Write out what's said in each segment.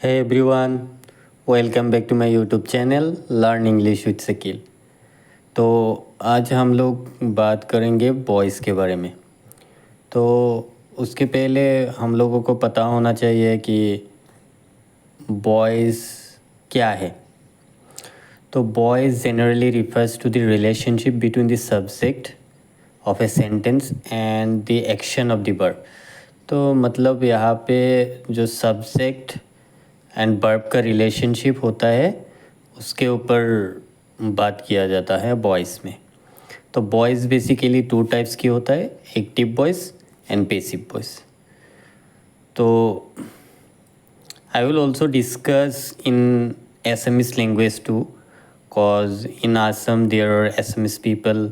Hey everyone, welcome back to my YouTube channel Learn English with Sakil। तो आज हम लोग बात करेंगे बॉयज़ के बारे में। तो उसके पहले हम लोगों को पता होना चाहिए कि बॉयज़ क्या है। तो voice generally refers to the relationship between the subject of a sentence and the action of the verb. तो मतलब यहाँ पे जो सब्जेक्ट एंड वर्ब का रिलेशनशिप होता है उसके ऊपर बात किया जाता है बॉयज़ में। तो बॉयज़ बेसिकली टू टाइप्स की होता है, active boys and passive boys. तो I will also discuss in Assamese language too, cause in Assam there are Assamese people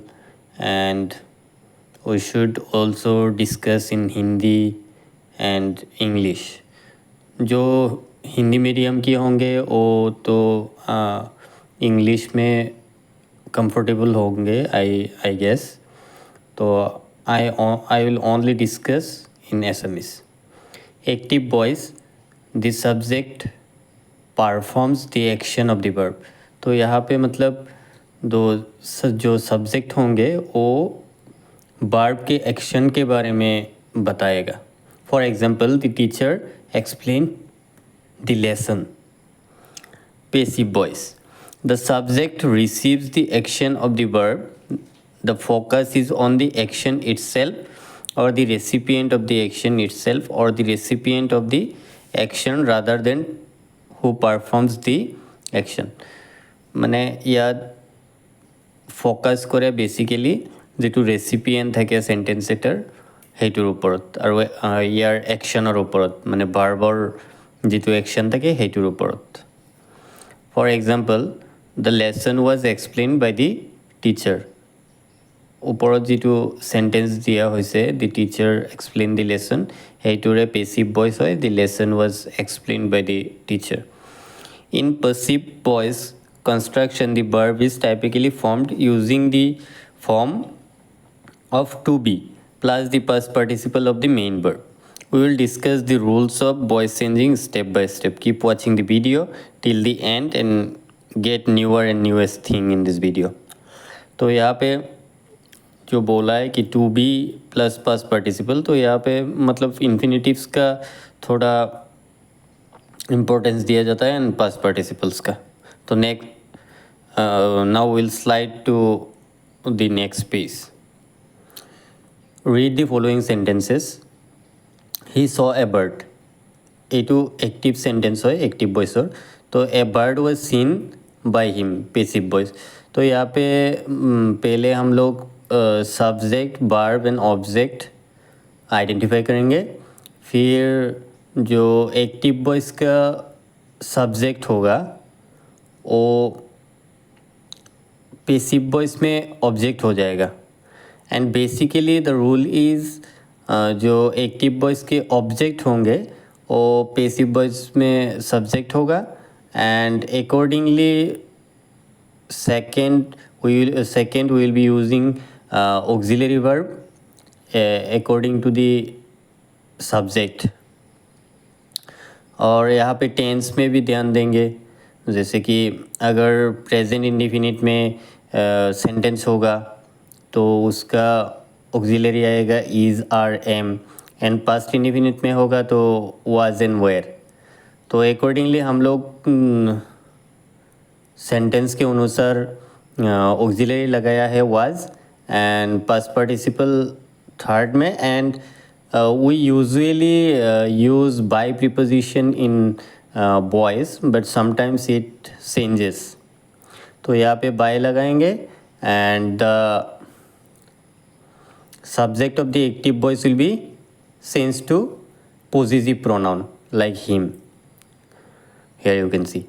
and we should also discuss in Hindi and English। जो Hindi medium के होंगे वो तो English में comfortable होंगे I guess. तो I will only discuss in SMS. Active boys, the subject performs the action of the verb. तो यहाँ पे मतलब जो सब्जेक्ट होंगे वो वर्ब के एक्शन के बारे में बताएगा। For example, the teacher explain the lesson। Passive voice, the subject receives the action of the verb, the focus is on the action itself or the recipient of the action itself or the recipient of the action rather than who performs the action। মানে ইয়াত focus কৰে basically যিটো ৰেচিপিয়েণ্ট থাকে sentence এটাৰ সেইটোৰ ওপৰত আৰু ইয়াৰ একশ্যনৰ ওপৰত, মানে ভাৰ্বৰ যিটো একশ্যন থাকে সেইটোৰ ওপৰত। For example, the lesson was explain by the teacher. ওপৰত যিটো চেণ্টেঞ্চ দিয়া হৈছে the teacher explain the lesson, সেইটোৰে পেচিভ ভইচ হয় the lesson was explain by the teacher. In passive voice construction, the verb is typically formed using the form of to be plus the past participle of the main verb। We will discuss the rules of voice changing step by step। Keep watching the video till the end and get newer and newest thing in this video। तो यहाँ पे जो बोला है कि to be plus past participle, तो यहाँ पे मतलब इन्फिनेटिव्स का थोड़ा इम्पोर्टेंस दिया जाता है एंड पास्ट पार्टिसिपल्स का। तो next now will slide to the next page. Read the following sentences. He saw a bird, এইটো एक्टिव सेंटेंस है एक्टिव वॉइसर। तो a bird was seen by him, passive voice. तो यहाँ पे पहले हम लोग subject verb and object identify करेंगे। फिर जो एक्टिव वॉइस का सब्जेक्ट होगा वो पैसिव वॉइस में ऑब्जेक्ट हो जाएगा। And basically the rule is जो एक्टिव वॉइस के ऑब्जेक्ट होंगे वो पैसिव वॉइस में सब्जेक्ट होगा and accordingly second we will be using auxiliary verb according to the subject. और यहाँ पे टेंस में भी ध्यान देंगे, जैसे कि अगर प्रेजेंट इंडिफिनिट में सेंटेंस होगा तो उसका ऑक्सिलरी आएगा is are am, and past indefinite में होगा तो वाज एंड वेयर। तो अकॉर्डिंगली हम लोग सेंटेंस के अनुसार ऑक्सिलरी लगाया है was and past participle third में। And we usually use by preposition in voice but sometimes it changes। तो यहाँ पे by लगाएंगे and the subject of the active voice will be changed to possessive pronoun like him। Here you can see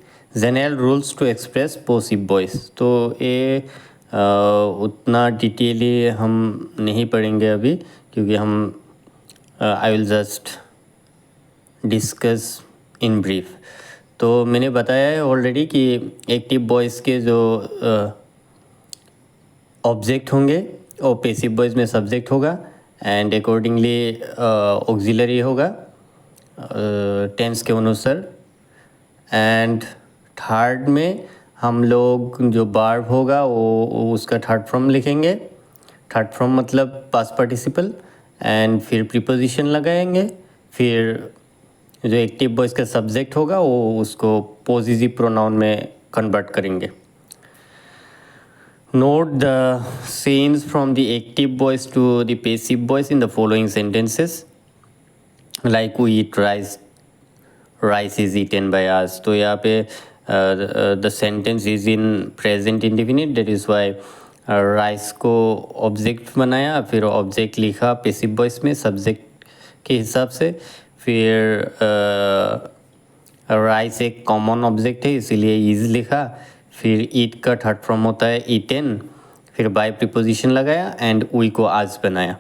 general rules to express possessive voice। तो ये उतना डिटेली हम नहीं पढ़ेंगे अभी, क्योंकि हम I will just discuss in brief. तो मैंने बताया है ऑलरेडी कि एक्टिव वॉइस के जो ऑब्जेक्ट होंगे वो पैसिव वॉइस में सब्जेक्ट होगा एंड अकॉर्डिंगली ऑक्सिलरी होगा टेंस के अनुसार। एंड थर्ड में हम लोग जो वर्ब होगा वो उसका थर्ड फॉर्म लिखेंगे। थर्ड फॉर्म मतलब पास्ट पार्टिसिपल, एंड फिर प्रीपोजिशन लगाएंगे। फिर जो एक्टिव वॉइस का सब्जेक्ट होगा वो उसको पॉजिटिव प्रोनाउन में कन्वर्ट करेंगे। Note the change from the active voice to the passive voice in the following sentences. Like we eat rice, rice is eaten by us. तो यहाँ पे the sentence is in present indefinite, that is why rice को object बनाया, फिर object लिखा passive voice में subject के हिसाब से। फिर राइस एक कॉमन ऑब्जेक्ट है इसीलिए इज लिखा। फिर ईट का थर्ड फॉर्म होता है ईटेन, फिर बाय प्रीपोजिशन लगाया एंड वी को आज बनाया।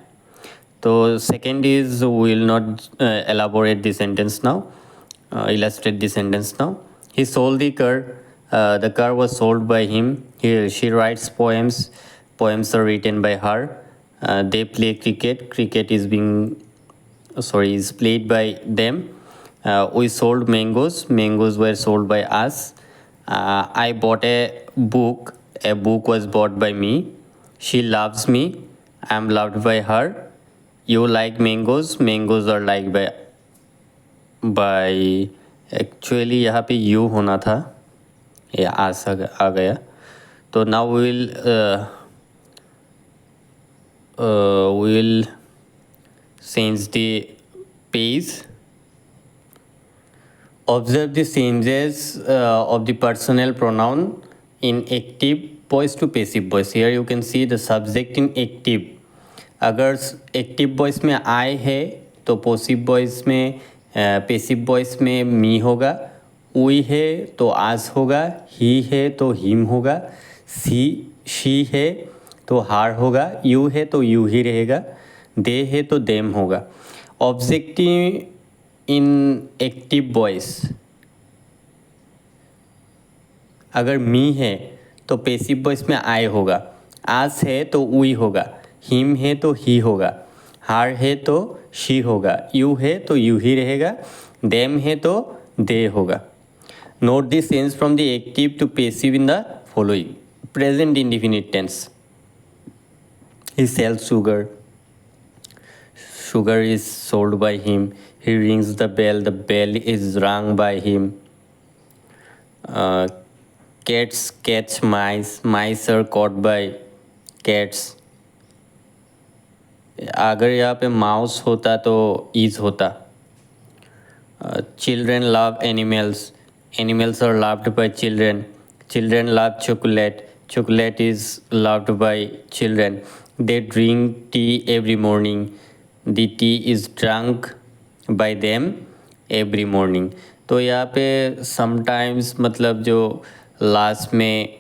तो second is will not elaborate the sentence now, illustrate the sentence now. He sold the car. The car was sold by him. She writes poems. Poems are written by her. They play cricket. Cricket is played by them. We sold mangoes. Mangoes were sold by us. I bought a book. A book was bought by me. She loves me. I am loved by her. You like mangoes. Mangoes are liked by actually यहाँ पे you होना था, या आ गया। तो now will change the page. Observe the changes of the personal pronoun in active voice to passive voice. Here you can see the subject in active. अगर active voice में आई है तो पैसिव वॉइस में में मी होगा, we है तो आस होगा, ही है तो हिम होगा, शी है तो हार होगा, यू है तो यू ही रहेगा, दे है तो देम होगा। ऑब्जेक्टिव इन एक्टिव वॉइस अगर मी है तो पैसिव वॉइस में आई होगा, आस है तो वी होगा, हिम है तो ही होगा, हार है तो शी होगा, यू है तो यू ही रहेगा, देम है तो दे होगा। Note the change from the active to passive in the following present indefinite tense. He sells sugar, sugar is sold by him. He rings the bell is rung by him. Cats catch mice, mice are caught by cats. अगर यहाँ पे mouse होता तो is होता। Children love animals, animals are loved by children, children love chocolate, chocolate is loved by children. They drink tea every morning, the tea is drunk by them every morning. तो यहाँ पे sometimes मतलब जो last में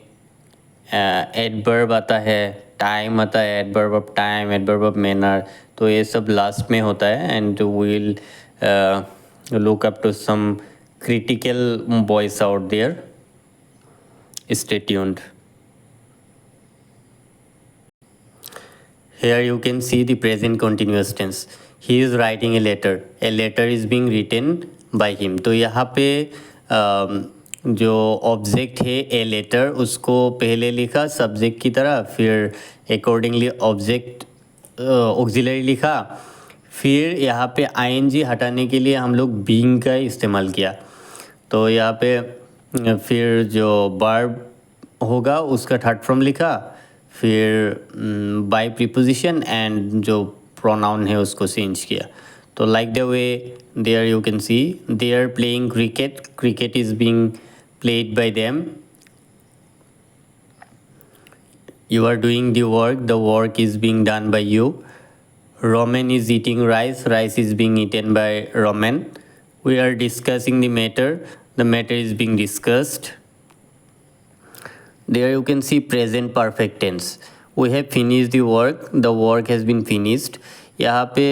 adverb आता है, time आता है, adverb of time, adverb of manner, तो ये सब लास्ट में होता है। And will look up to some critical voice out there, stay tuned. Here you can see the present continuous tense. He is writing a letter. A letter is being written by him. तो यहाँ पे जो object है a letter उसको पहले लिखा subject की तरह, फिर अकॉर्डिंगली ऑब्जेक्ट ऑक्सिलरी लिखा, फिर यहाँ पे आईएनजी हटाने के लिए हम लोग बीइंग का इस्तेमाल किया। तो यहाँ पे फिर जो वर्ब होगा उसका थर्ड फॉर्म लिखा, फिर बाय प्रीपोजिशन एंड जो प्रोनाउन है उसको चेंज किया। तो like the way there you can see they are playing cricket, cricket is being played by them. You are doing the work is being done by you. Roman is eating rice, rice is being eaten by Roman. We are discussing the matter is being discussed. There you can see present perfect tense. We have finished the work has been finished. यहाँ पे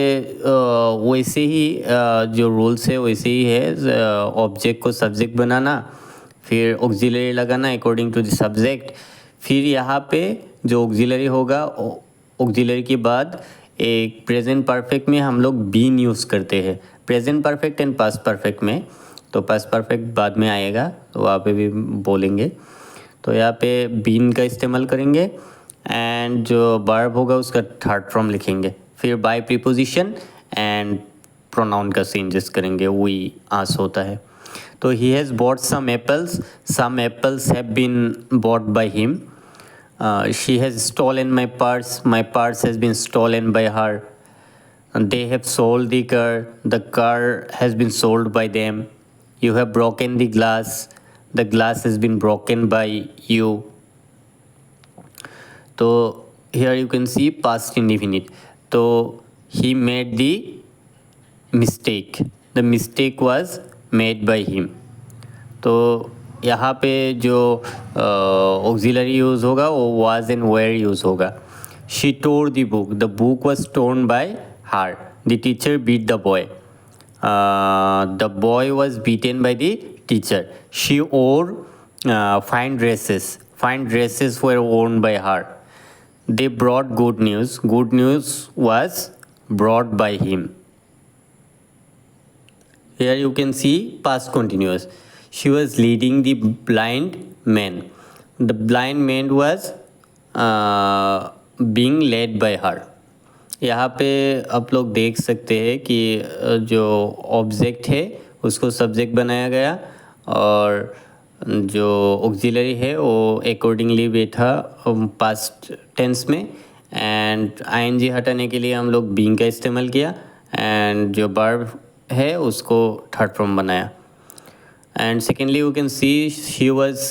वैसे ही जो rules है वैसे ही है, object को subject बनाना, फिर auxiliary लगाना अकॉर्डिंग टू द सब्जेक्ट। फिर यहाँ पे जो ऑक्सिलरी होगा, ऑक्सिलरी के बाद एक प्रेजेंट परफेक्ट में हम लोग बीन यूज़ करते हैं। Present perfect and past perfect में तो पास्ट परफेक्ट बाद में आएगा तो वहाँ पे भी बोलेंगे। तो यहाँ पे बीन का इस्तेमाल करेंगे एंड जो वर्ब होगा उसका थर्ड फॉर्म लिखेंगे, फिर बाय प्रीपोजिशन एंड प्रोनाउन का चेंजेस करेंगे, वी आस होता है। तो he has bought some apples have been bought by him. She has stolen my purse has been stolen by her. They have sold the car has been sold by them. You have broken the glass has been broken by you. तो here you can see past indefinite. तो he made the the mistake was made by him. तो यहाँ पे जो auxiliary use होगा वो was and were use होगा। She tore the book was torn by her. The teacher beat the boy. The boy was beaten by the teacher. She wore fine dresses were worn by her. They brought good news was brought by him. Here you can see past continuous. She was leading the blind man. The blind man was being led by her. यहाँ पे आप लोग देख सकते हैं कि जो object है उसको सब्जेक्ट बनाया गया और जो ऑक्सिलरी है वो अकॉर्डिंगली बैठा पास्ट टेंस में, एंड आईएनजी हटाने के लिए हम लोग बीइंग का इस्तेमाल किया एंड जो वर्ब है उसको थर्ड फॉर्म बनाया। And secondly, you can see she was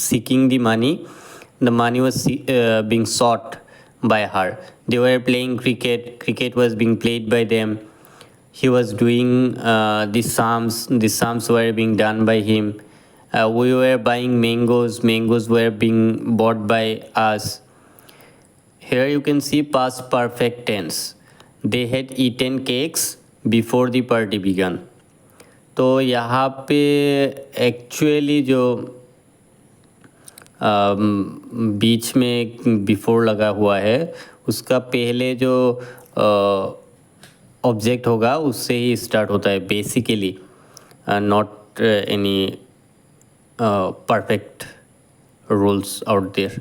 seeking the money. The money was being sought by her. They were playing cricket. Cricket was being played by them. He was doing the sums. The sums were being done by him. We were buying mangoes. Mangoes were being bought by us. Here you can see past perfect tense. They had eaten cakes before the party began. तो यहाँ पे actually जो बीच में before लगा हुआ है उसका पहले जो ऑब्जेक्ट होगा उससे ही स्टार्ट होता है basically, not any perfect rules out there.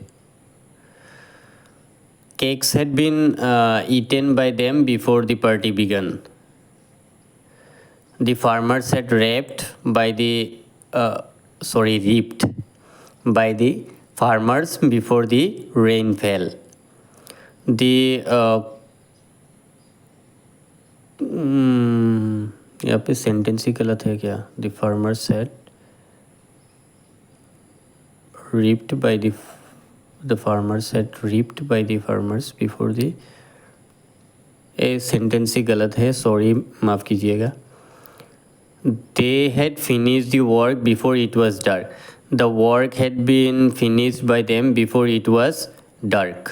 Cakes had been eaten by them before the party began. The farmers had reaped by the farmers before the rain fell. यहाँ पे सेंटेंस ही गलत है क्या? The farmers had reaped by the farmers had reaped by the farmers before the sentence ही गलत है, sorry माफ़ कीजिएगा। They had finished the work before it was dark. The work had been finished by them before it was dark.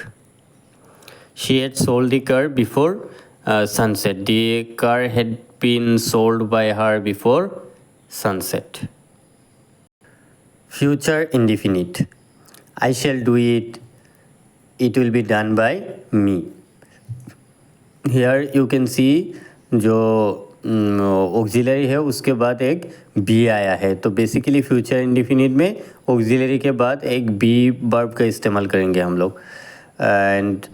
She had sold the car before sunset. The car had been sold by her before sunset. Future indefinite. I shall do it. It will be done by me. Here you can see जो auxiliary है उसके बाद एक be आया है, तो basically future indefinite में auxiliary के बाद एक बी वर्ब का इस्तेमाल करेंगे हम लोग and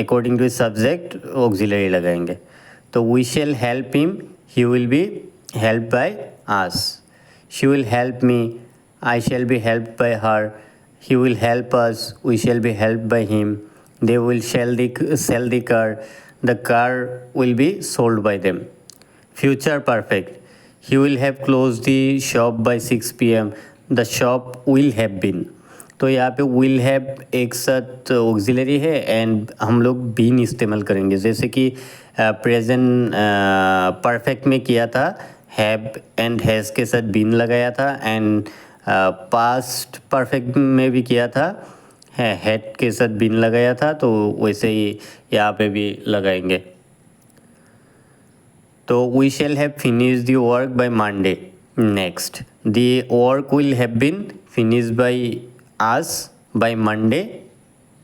according to subject auxiliary लगाएंगे। तो we shall help him, he will be help by us. She will help me, I shall be help by her. He will help us, we shall be help by him. They will sell the car, the car will be sold by them. Future perfect. He will have closed the shop by 6 p.m. The shop will have been. तो यहाँ पे will have एक साथ auxiliary है and हम लोग been इस्तेमाल करेंगे, जैसे कि प्रेजेंट परफेक्ट में किया था, हैव एंड हैज़ के साथ बीन लगाया था, एंड पास्ट परफेक्ट में भी किया था, हैड के साथ बीन लगाया था, तो वैसे ही यहाँ पे भी लगाएंगे। तो we shall have finish the work by Monday next. The work will have been finish by us by Monday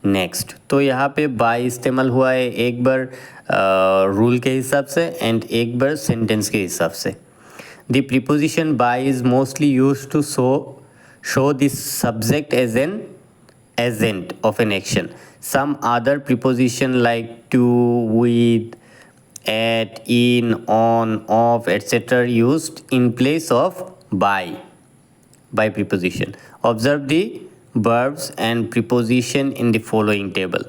next. तो यहाँ पे बाय इस्तेमाल हुआ है एक बार रूल के हिसाब से एंड एक बार सेंटेंस के हिसाब से। The preposition by is mostly used to show the subject as an agent of an action. Some other preposition like to, with, at, in, on, of, etc. used in place of by preposition. Observe the verbs and preposition in the following table.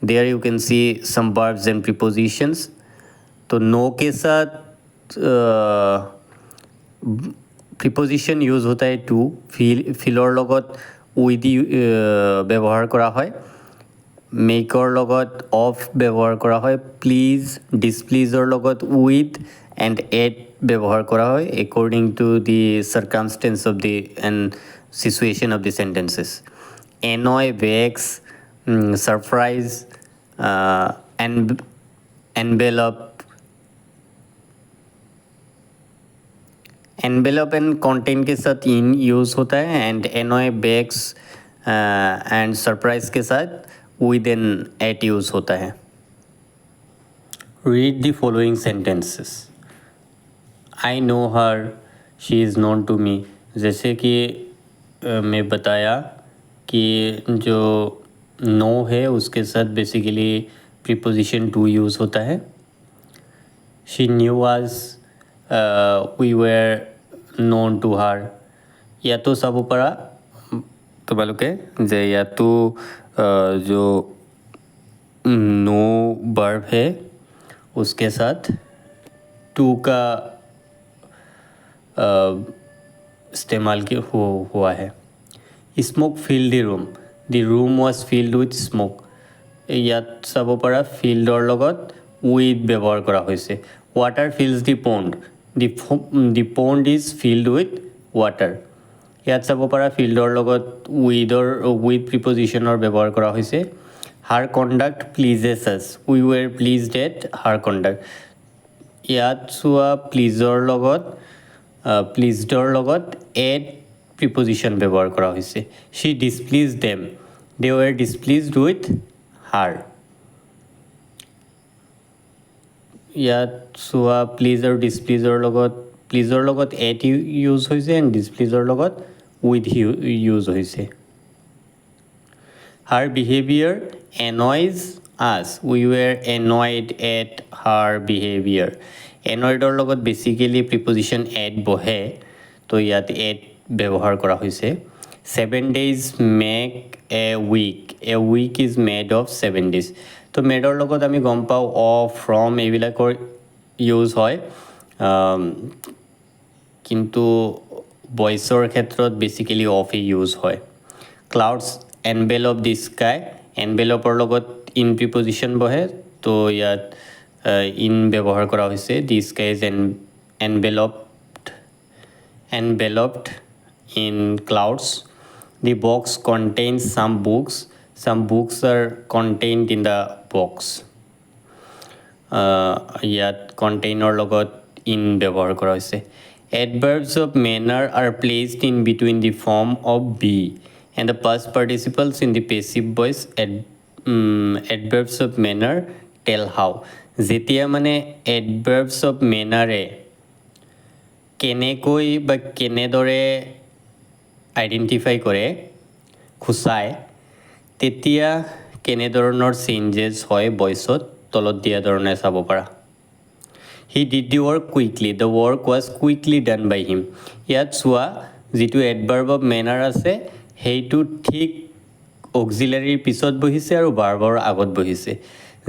There you can see some verbs and prepositions. तो no के साथ preposition use होता है to ফিলৰ লগত with ব্যৱহাৰ কৰা হয় মেকৰ লগত of ব্যৱহাৰ কৰা হয় প্লিজ ডিছপ্লিজৰ লগত উইথ এণ্ড এট ব্যৱহাৰ কৰা হয় according to the circumstance of the and situation of the sentences annoy vex surprise envelope and content के साथ इन यूज़ होता है and annoy vex and surprise के साथ विद एन एट यूज़ होता है read the following sentences I know her she is known to me जैसे कि मैं बताया कि जो नो है उसके साथ बेसिकली प्रीपोजिशन टू यूज़ होता है she knew was we were known to her ইয়াতো চাব পাৰা তোমালোকে যে ইয়াতো जो नो वर्ब है उसके साथ टू का इस्तेमाल हुआ है smoke fill the room The room was filled with smoke. ইয়াত চাব পাৰা ফিল্ডৰ লগত উইথ ব্যৱহাৰ কৰা হৈছে ৱাটাৰ ফিল্ডছ দি পণ্ড দি পণ্ড ইজ ফিল্ড উইথ ৱাটাৰ ইয়াত চাব পাৰা ফিল্ডৰ লগত উইথ প্ৰিপজিশ্যনৰ ব্যৱহাৰ কৰা হৈছে হাৰ conduct pleases us we were pleased at her conduct ইয়াত চোৱা প্লিজডৰ লগত এট প্ৰিপজিশ্যন ব্যৱহাৰ কৰা হৈছে she displease them they were displeased with her ইয়াত চোৱা প্লিজ আৰু ডিছপ্লিজৰ লগত এট ইউজ হৈছে এণ্ড ডিছপ্লিজৰ লগত উইথ ইউজ হৈছে হাৰ বিহেভিয়াৰ এনয়জ আছ উই ৱেৰ এনয়ড এট হাৰ বিহেভিয়াৰ এনয়ডৰ লগত বেচিকেলি প্ৰিপজিশ্যন এট বহে তো ইয়াত এট ব্যৱহাৰ কৰা হৈছে 7 days make a week is made of 7 days তো মেডৰ লগত আমি গম পাওঁ অফ ফ্ৰম এইবিলাকৰ ইউজ হয় কিন্তু বইচৰ ক্ষেত্ৰত বেচিকেলি অফেই ইউজ হয় ক্লাউডছ এনভেলপ দি স্কাই এনভেলপৰ লগত ইন প্ৰিপজিশ্যন বহে তো ইয়াত ইন ব্যৱহাৰ কৰা হৈছে the sky is enveloped in clouds The box contains some books. Some books are contained in the box. ইয়াত container লগত in ব্যৱহাৰ কৰা হৈছে Adverbs of manner are placed in between the form of be and the past participles in the passive voice. Adverbs of manner tell how. যেতিয়া মানে adverbs of manner কেনেকৈ বা কেনেদৰে আইডেণ্টিফাই কৰে খুচায় তেতিয়া কেনেধৰণৰ চেঞ্জেছ হয় ভইচত তলত দিয়া ধৰণে চাব পাৰা he did the work quickly the work was quickly done by him ইয়াত চোৱা যিটো এডভাৰ্ব অফ মেনাৰ আছে সেইটো ঠিক অক্সিলাৰীৰ পিছত বহিছে আৰু ভাৰ্বৰ আগত বহিছে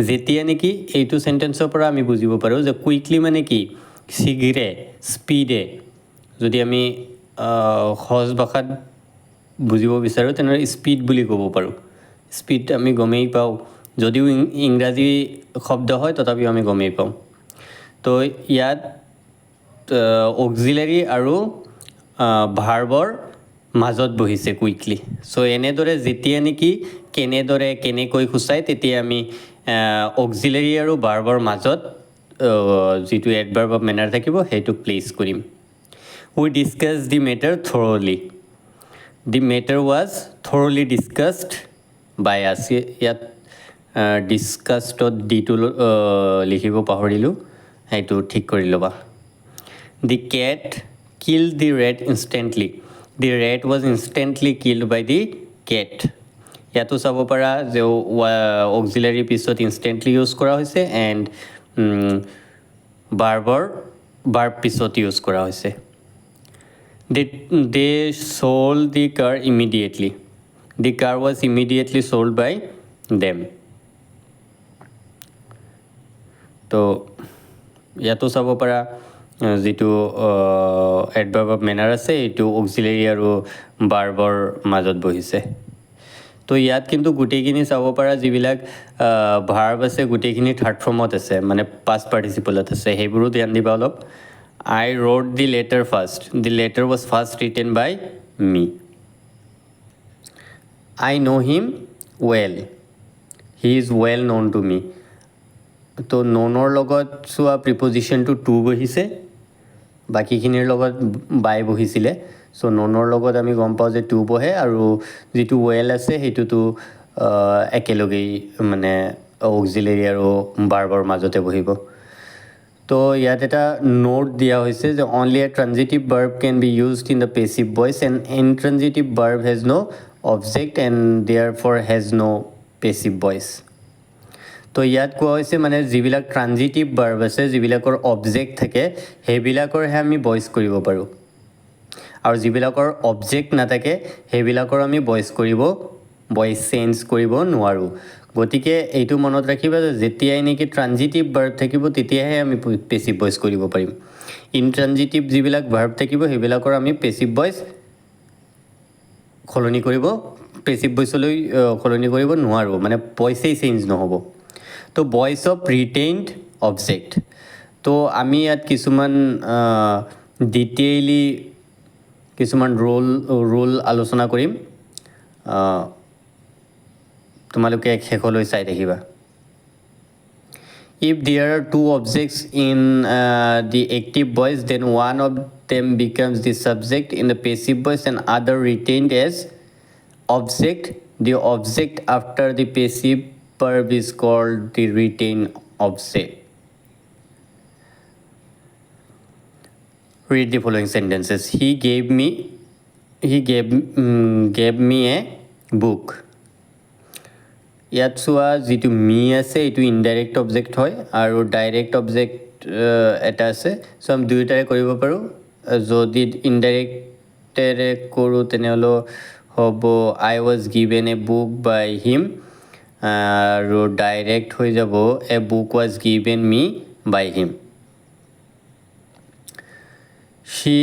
যেতিয়া নেকি এইটো চেণ্টেন্সৰ পৰা আমি বুজিব পাৰোঁ যে কুইকলি মানে কি শীঘ্ৰে স্পীডে যদি আমি সহজ ভাষাত বুজিব বিচাৰোঁ তেনেহ'লে স্পীড বুলি ক'ব পাৰোঁ স্পীড আমি গমেই পাওঁ যদিও ইংৰাজী শব্দ হয় তথাপিও আমি গমেই পাওঁ তো ইয়াত অক্সিলাৰী আৰু ভাৰ্বৰ মাজত বহিছে কুইকলি চ' এনেদৰে যেতিয়া নেকি কেনেকৈ খুচায় তেতিয়া আমি অক্সিলাৰী আৰু ভাৰ্বৰ মাজত যিটো এডভাৰ্ব অফ মেনাৰ থাকিব সেইটো প্লেচ কৰিম We discussed the matter thoroughly. The matter was thoroughly discussed by us. ইয়াত ডিছকাছডত ডিটো লিখিব পাহৰিলোঁ সেইটো ঠিক কৰি ল'বা the cat killed the rat instantly. The rat was instantly killed by the cat. ইয়াতো চাব পাৰা যে অক্সিলাৰী পিছত ইনষ্টেণ্টলি ইউজ কৰা হৈছে এণ্ড বাৰ্ব পিছত ইউজ কৰা হৈছে. They sold the car immediately. The car was immediately sold by them. তো ইয়াতো চাব পাৰা যিটো এডভাৰ্ব অফ মেনাৰ আছে এইটো অক্সিলাৰী আৰু বাৰ্বৰ মাজত বহিছে. তো ইয়াত কিন্তু গোটেইখিনি চাব পাৰা যিবিলাক ভাৰ্ব আছে গোটেইখিনি থাৰ্ড ফৰ্মত আছে মানে পাষ্ট পাৰ্টিচিপলত আছে সেইবোৰো ধ্যান দিবা অলপ. I wrote the letter first. The letter was first written by me. I know him well. He is well known to me. তো ন'নৰ লগত চোৱা প্ৰিপজিশ্যনটো টু বহিছে বাকীখিনিৰ লগত বাই বহিছিলে. চ' ন'নৰ লগত আমি গম পাওঁ যে টু বহে আৰু যিটো ৱেল আছে সেইটোতো একেলগেই মানে অক্সিলাৰী আৰু বাৰ্বৰ মাজতে বহিব. তো ইয়াত এটা নোট দিয়া হৈছে যে only a transitive verb can be used in the passive voice and intransitive verb has no' object and therefore has no' passive voice. তো ইয়াত কোৱা হৈছে মানে যিবিলাক ট্ৰানজিটিভ বাৰ্ব আছে যিবিলাকৰ অবজেক্ট থাকে সেইবিলাকৰহে আমি ভইচ কৰিব পাৰোঁ আৰু যিবিলাকৰ অবজেক্ট নাথাকে সেইবিলাকৰ আমি ভইচ চেঞ্জ কৰিব নোৱাৰোঁ. গতিকে এইটো মনত ৰাখিবা যে যেতিয়াই নেকি ট্ৰানজিটিভ ভাৰ্ব থাকিব তেতিয়াহে আমি পেচিভ ভইচ কৰিব পাৰিম. ইনট্ৰানজিটিভ যিবিলাক ভাৰ্ব থাকিব সেইবিলাকৰ আমি পেচিভ ভইচলৈ সলনি কৰিব নোৱাৰোঁ মানে ভইচেই চেঞ্জ নহ'ব. তো ভইচ অফ ৰিটেইনড অবজেক্ট. তো আমি ইয়াত কিছুমান ডিটেইলি কিছুমান ৰুল আলোচনা কৰিম তোমালোকে শেষলৈ চাই থাকিবা. If there are two objects in the active voice, then one of them becomes the subject in the passive voice and other retained as object. The object after the passive verb is called the retained object. Read the following sentences. He gave me a book. ইয়াত চোৱা যিটো মি আছে এইটো indirect object হয় আৰু direct object এটা আছে. চ' আমি দুয়োটাৰে কৰিব পাৰোঁ. যদি ইনডাইৰেক্টেৰে কৰোঁ তেনেহ'লে হ'ব I was given a book by him আৰু ডাইৰেক্ট হৈ যাব a book was given me by him. She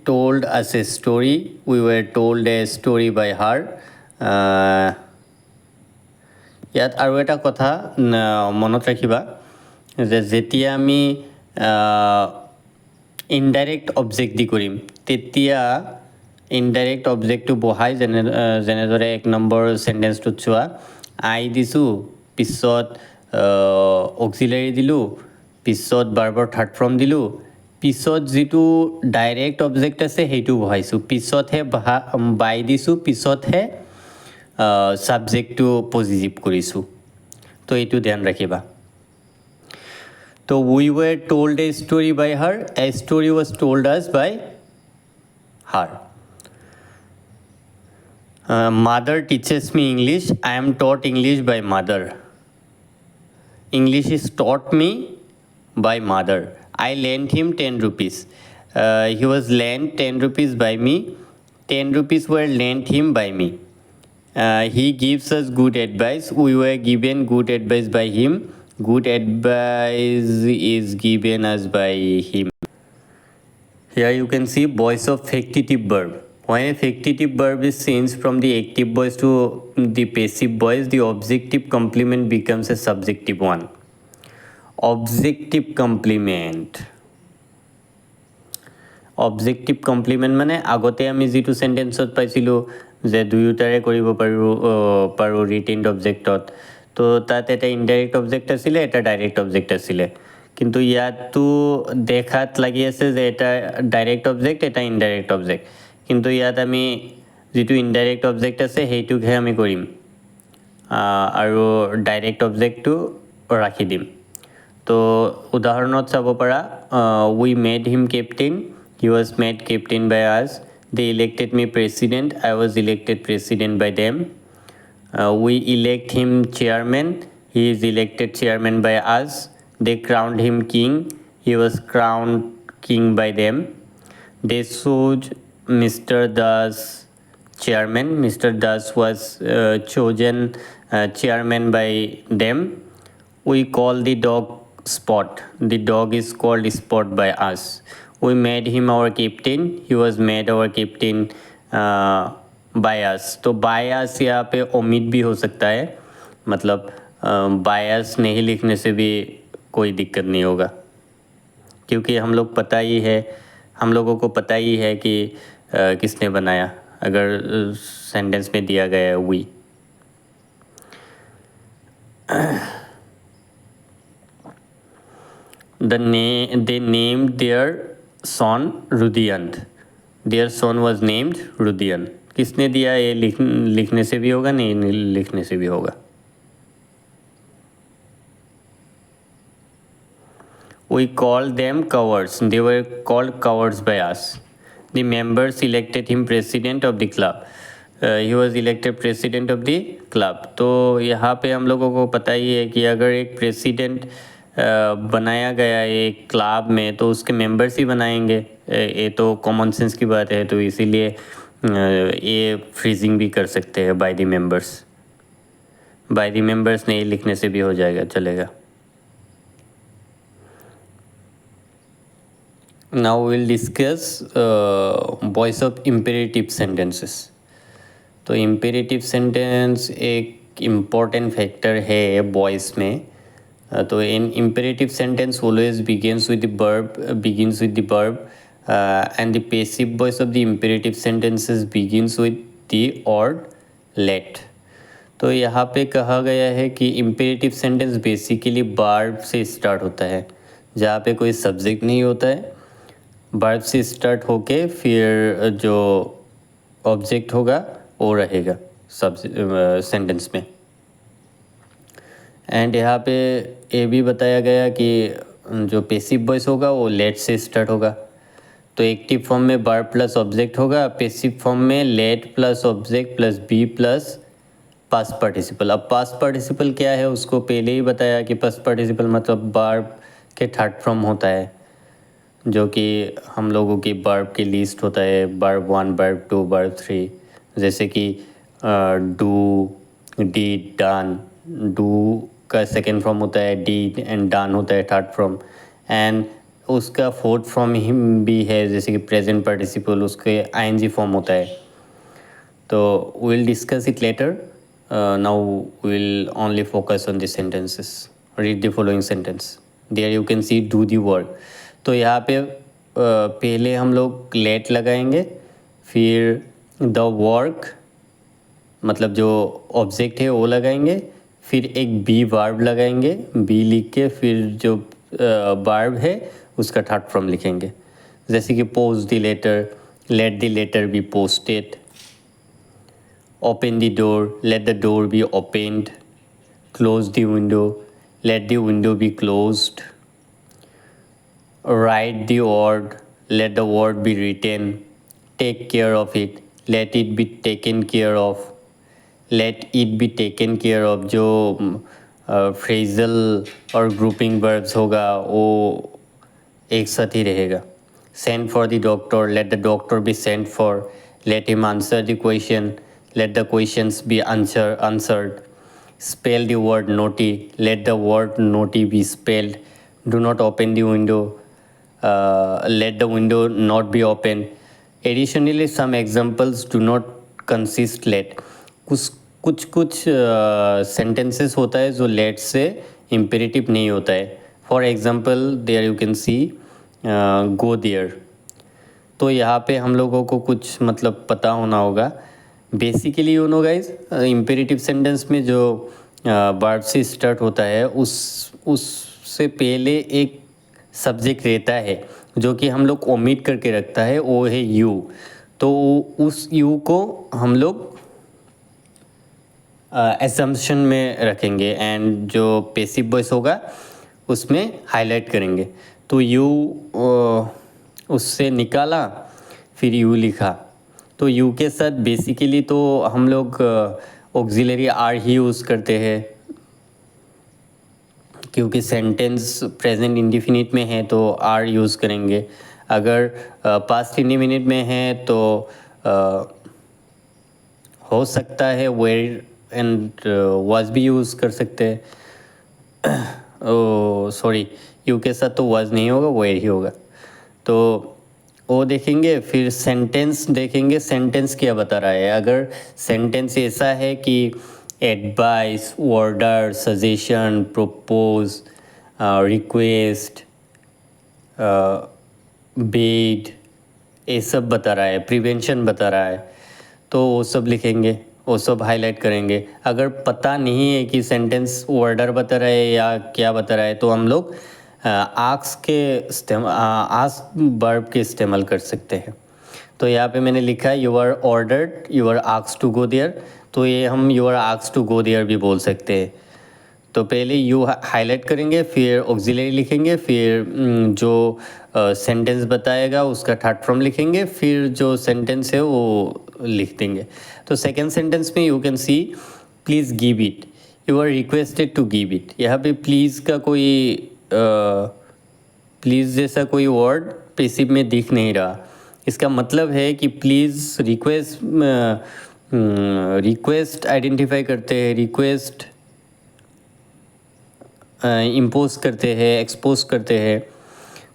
told us a story. We were told a story by her. ইয়াত আৰু এটা কথা মনত ৰাখিবা যে যেতিয়া আমি ইনডাইৰেক্ট অবজেক্ট দি কৰিম তেতিয়া ইনডাইৰেক্ট অবজেক্টটো বহাই যেনেদৰে 1 নম্বৰ চেণ্টেঞ্চটোত চোৱা আই দিছোঁ পিছত অক্সিলাৰী দিলোঁ পিছত বাৰ্বৰ থাৰ্ড ফৰ্ম দিলোঁ পিছত যিটো ডাইৰেক্ট অবজেক্ট আছে সেইটো বহাইছোঁ পিছতহে বাই দিছোঁ পিছতহে ছাবজেক্টটো পজিটিভ কৰিছোঁ. তো এইটো ধ্যান ৰাখিবা. তো we were told a story by her. A story was told us by her. Mother teaches me English. I am taught English by mother. English is taught me by mother. I lent him 10 rupees. He was lent 10 rupees by me. 10 rupees were lent him by me. He gives us good advice. We were given good advice by him. Good advice is given us by him. Here you can see voice of factitive verb. When a factitive verb is changed from the active voice to the passive voice, the objective complement becomes a subjective one. Objective complement মানে আগতে আমি যিটো চেণ্টেঞ্চত পাইছিলোঁ যে দুয়োটাৰে কৰিব পাৰোঁ retained অবজেক্টত. তো তাত এটা ইনডাইৰেক্ট অবজেক্ট আছিলে এটা ডাইৰেক্ট অবজেক্ট আছিলে কিন্তু ইয়াতো দেখাত লাগি আছে যে এটা ডাইৰেক্ট অবজেক্ট এটা ইনডাইৰেক্ট অবজেক্ট কিন্তু ইয়াত আমি যিটো ইনডাইৰেক্ট অবজেক্ট আছে সেইটোকহে আমি কৰিম আৰু ডাইৰেক্ট অবজেক্টটো ৰাখি দিম. तो उदाहरणों चाबो पड़ा, we made him captain, he was made captain by us, they elected me president, I was elected president by them, we elect him chairman, he is elected chairman by us, they crowned him king, he was crowned king by them, they chose mister Das chairman, Mr. Das was chosen chairman by them. We call the dog Spot. The dog is called Spot by us. We made him our captain. He was made our captain by us. तो by us यहाँ पे omit भी हो सकता है, मतलब by us नहीं लिखने से भी कोई दिक्कत नहीं होगा, क्योंकि हम लोगों को पता ही है कि किसने बनाया, अगर सेंटेंस में दिया गया है वी। दे नेम्ड देयर सन रुदियन, देयर सन वाज नेम्ड रुदियन। किसने दिया, ये लिखने से भी होगा, नहीं लिखने से भी होगा। We called them cowards. They were called cowards by us. The members elected him president of the club. He was elected president of the club. तो यहाँ पे हम लोगों को पता ही है कि अगर एक प्रेसिडेंट बनाया गया है एक क्लब में तो उसके मेंबर्स ही बनाएंगे। ये तो कॉमन सेंस की बात है, तो इसीलिए ये फ्रीजिंग भी कर सकते हैं by the members. By the members नहीं लिखने से भी हो जाएगा, चलेगा। Now we'll discuss voice of imperative sentences. तो imperative sentence एक important factor है voice में। तो in imperative sentence always begins with the verb, and the passive voice of the imperative sentences begins with the word let. तो यहाँ पे कहा गया है कि imperative sentence बेसिकली verb से स्टार्ट होता है, जहाँ पे कोई सब्जेक्ट नहीं होता है। वर्ब से स्टार्ट होके फिर जो ऑब्जेक्ट होगा वो रहेगा सेंटेंस में। एंड यहाँ पे ये भी बताया गया कि जो पैसिव वॉइस होगा वो लेट से स्टार्ट होगा। तो एक्टिव फॉर्म में वर्ब प्लस ऑब्जेक्ट होगा, पैसिव फॉर्म में let plus object plus be plus past participle. अब पास्ट पार्टिसिपल क्या है उसको पहले ही बताया कि पास्ट पार्टिसिपल मतलब वर्ब के थर्ड फॉर्म होता है, जो कि हम लोगों की वर्ब की लिस्ट होता है, वर्ब 1, वर्ब 2, वर्ब 3। जैसे कि डू, डिड, डन। डू का सेकेंड फॉर्म होता है डिड, एंड डन होता है थर्ड फॉर्म, एंड उसका फोर्थ फॉर्म ही भी है, जैसे कि प्रेजेंट पार्टिसिपल, उसके आईएनजी फॉर्म होता है। तो will discuss it later. Now will only focus on the sentences. Read the following sentence, there you can see do the work. तो यहाँ पे पहले हम लोग लेट लगाएंगे, फिर द वर्क मतलब जो ऑब्जेक्ट है वो लगाएंगे, फिर एक बी वर्ब लगाएंगे, बी लिख के फिर जो वर्ब है उसका थर्ड फॉर्म लिखेंगे। जैसे कि post the letter, let the letter be posted. Open the door, let the door be opened. Close the window, let the window be closed. Write the word, let the word be written. Take care of it, let it be taken care of. Let it be taken care of जो phrasal और grouping verbs होगा वो एक साथ ही रहेगा। Send for the doctor, let the doctor be sent for. Let him answer the question, let the questions be answered. Spell the word naughty, let the word naughty be spelled. Do not open the window, let the window not be open. Additionally, some examples do not consist let. कुछ sentences होता है जो let से imperative नहीं होता है। For example, there you can see go there. तो यहाँ पे हम लोगों को कुछ मतलब पता होना होगा। Basically you know guys, imperative sentence में जो वर्ब से स्टार्ट होता है उससे पहले एक सब्जेक्ट रहता है जो कि हम लोग ओमिट करके रखता है, वो है यू। तो उस यू को हम लोग असम्पशन में रखेंगे, एंड जो पैसिव वॉइस होगा उसमें हाईलाइट करेंगे। तो यू उससे निकाला, फिर यू लिखा। तो यू के साथ बेसिकली तो हम लोग ऑक्सिलरी आर ही यूज़ करते हैं, क्योंकि सेंटेंस प्रेजेंट इंडिफिनिट में है तो आर यूज़ करेंगे। अगर पास्ट इंडिफिनिट में है तो हो सकता है वेयर एंड वाज भी यूज़ कर सकते हैं। ओ सॉरी, यू के साथ तो वाज नहीं होगा, वेयर ही होगा। तो वो देखेंगे, फिर सेंटेंस देखेंगे, सेंटेंस क्या बता रहा है। अगर सेंटेंस ऐसा है कि advice, order, suggestion, propose, request, bed, ये सब बता रहा है, प्रिवेंशन बता रहा है, तो वो सब लिखेंगे, वो सब हाईलाइट करेंगे। अगर पता नहीं है कि सेंटेंस ऑर्डर बता रहा है या क्या बता रहा है, तो हम लोग आस्क वर्ब के इस्तेमाल कर सकते हैं। तो यहाँ पे मैंने लिखा है you are ordered, you are asked to go there. तो ये हम you are asked to go there भी बोल सकते हैं। तो पहले यू हाईलाइट करेंगे, फिर ऑक्सिलरी लिखेंगे, फिर जो सेंटेंस बताएगा उसका थर्ड फॉर्म लिखेंगे, फिर जो सेंटेंस है वो लिख देंगे। तो सेकेंड सेंटेंस में you can see please give it, you are requested to give it. यहाँ पे प्लीज़ का कोई प्लीज़ जैसा कोई वर्ड पैसिव में दिख नहीं रहा। इसका मतलब है कि प्लीज़ रिक्वेस्ट आइडेंटिफाई करते हैं, रिक्वेस्ट इम्पोज करते हैं, एक्सपोज करते हैं।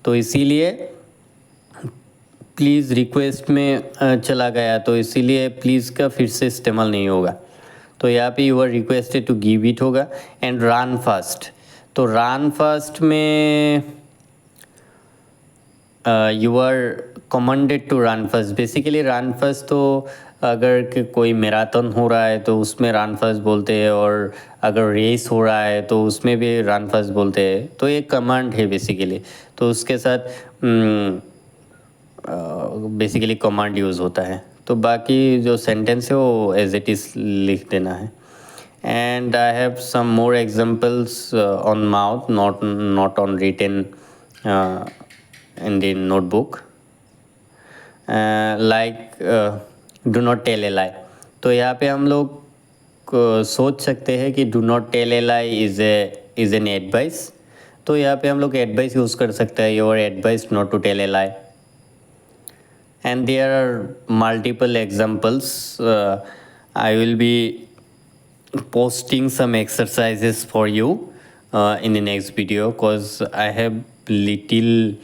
तो इसीलिए प्लीज़ रिक्वेस्ट में चला गया, तो इसीलिए प्लीज़ का फिर से इस्तेमाल नहीं होगा। तो यहाँ पे you are requested to give it होगा। एंड रन फास्ट, तो रन फास्ट में you are commanded to run fast. Basically run fast तो अगर कोई मैराथन हो रहा है तो उसमें रन फास्ट बोलते हैं, और अगर रेस हो रहा है तो उसमें भी रन फास्ट बोलते हैं। तो ये कमांड है बेसिकली, तो उसके साथ बेसिकली कमांड यूज़ होता है। तो बाकी जो सेंटेंस है वो एज इट इज़ लिख देना है। And I have some more examples on mouth, not on written in the notebook, like do not tell a lie। तो यहाँ पे हम लोग सोच सकते हैं कि do not tell a lie is an advice। तो यहाँ पे हम लोग एडवाइस यूज़ कर सकते हैं, your advice not to tell a lie। and there are multiple examples। I will be posting some exercises for you in the next video, because I have little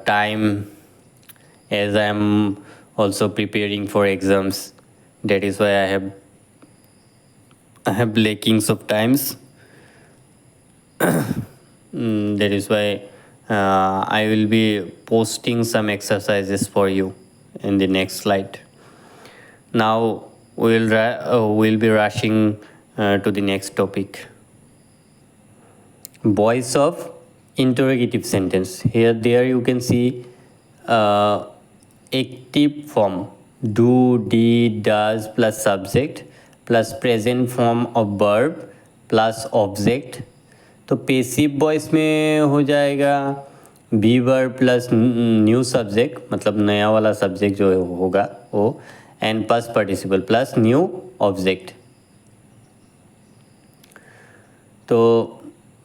time, as I am also preparing for exams. That is why I have lackings of times। That is why I will be posting some exercises for you in the next slide। Now we'll be rushing to the next topic, voice of interrogative sentence। There you can see active form do, did, does plus subject plus present form of verb plus object। तो passive voice में हो जाएगा be verb plus new subject, मतलब नया वाला subject जो होगा वो, and past participle plus new object. तो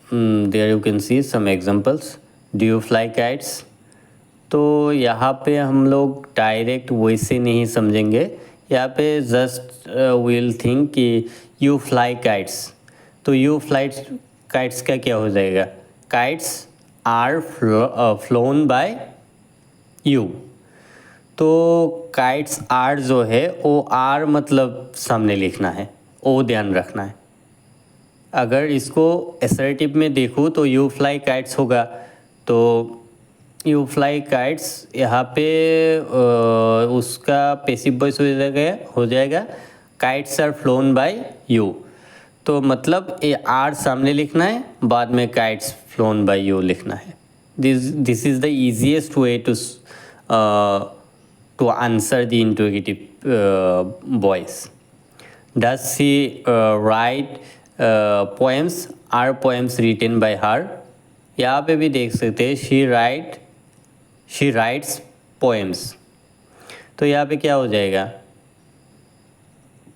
there you can see some examples. Do you fly kites, तो यहाँ पे हम लोग डायरेक्ट वैसे नहीं समझेंगे। यहाँ पे जस्ट विल थिंक कि यू फ्लाई काइट्स। तो यू फ्लाई काइट्स का क्या हो जाएगा, kites are flown by you. तो काइट्स आर जो है वो आर मतलब सामने लिखना है, वो ध्यान रखना है। अगर इसको असर्टिव में देखूँ तो यू फ्लाई काइट्स होगा। तो यू फ्लाई काइट्स यहाँ पे उसका पैसिव वॉइस हो जाएगा kites are flown by you. तो मतलब ये आर सामने लिखना है, बाद में काइट्स फ्लोन बाय यू लिखना है। This is the easiest way to answer the interrogative voice. Does she write poems, are poems written by her। यहाँ पे भी देख सकते हैं शी राइट्स पोएम्स। तो यहाँ पे क्या हो जाएगा,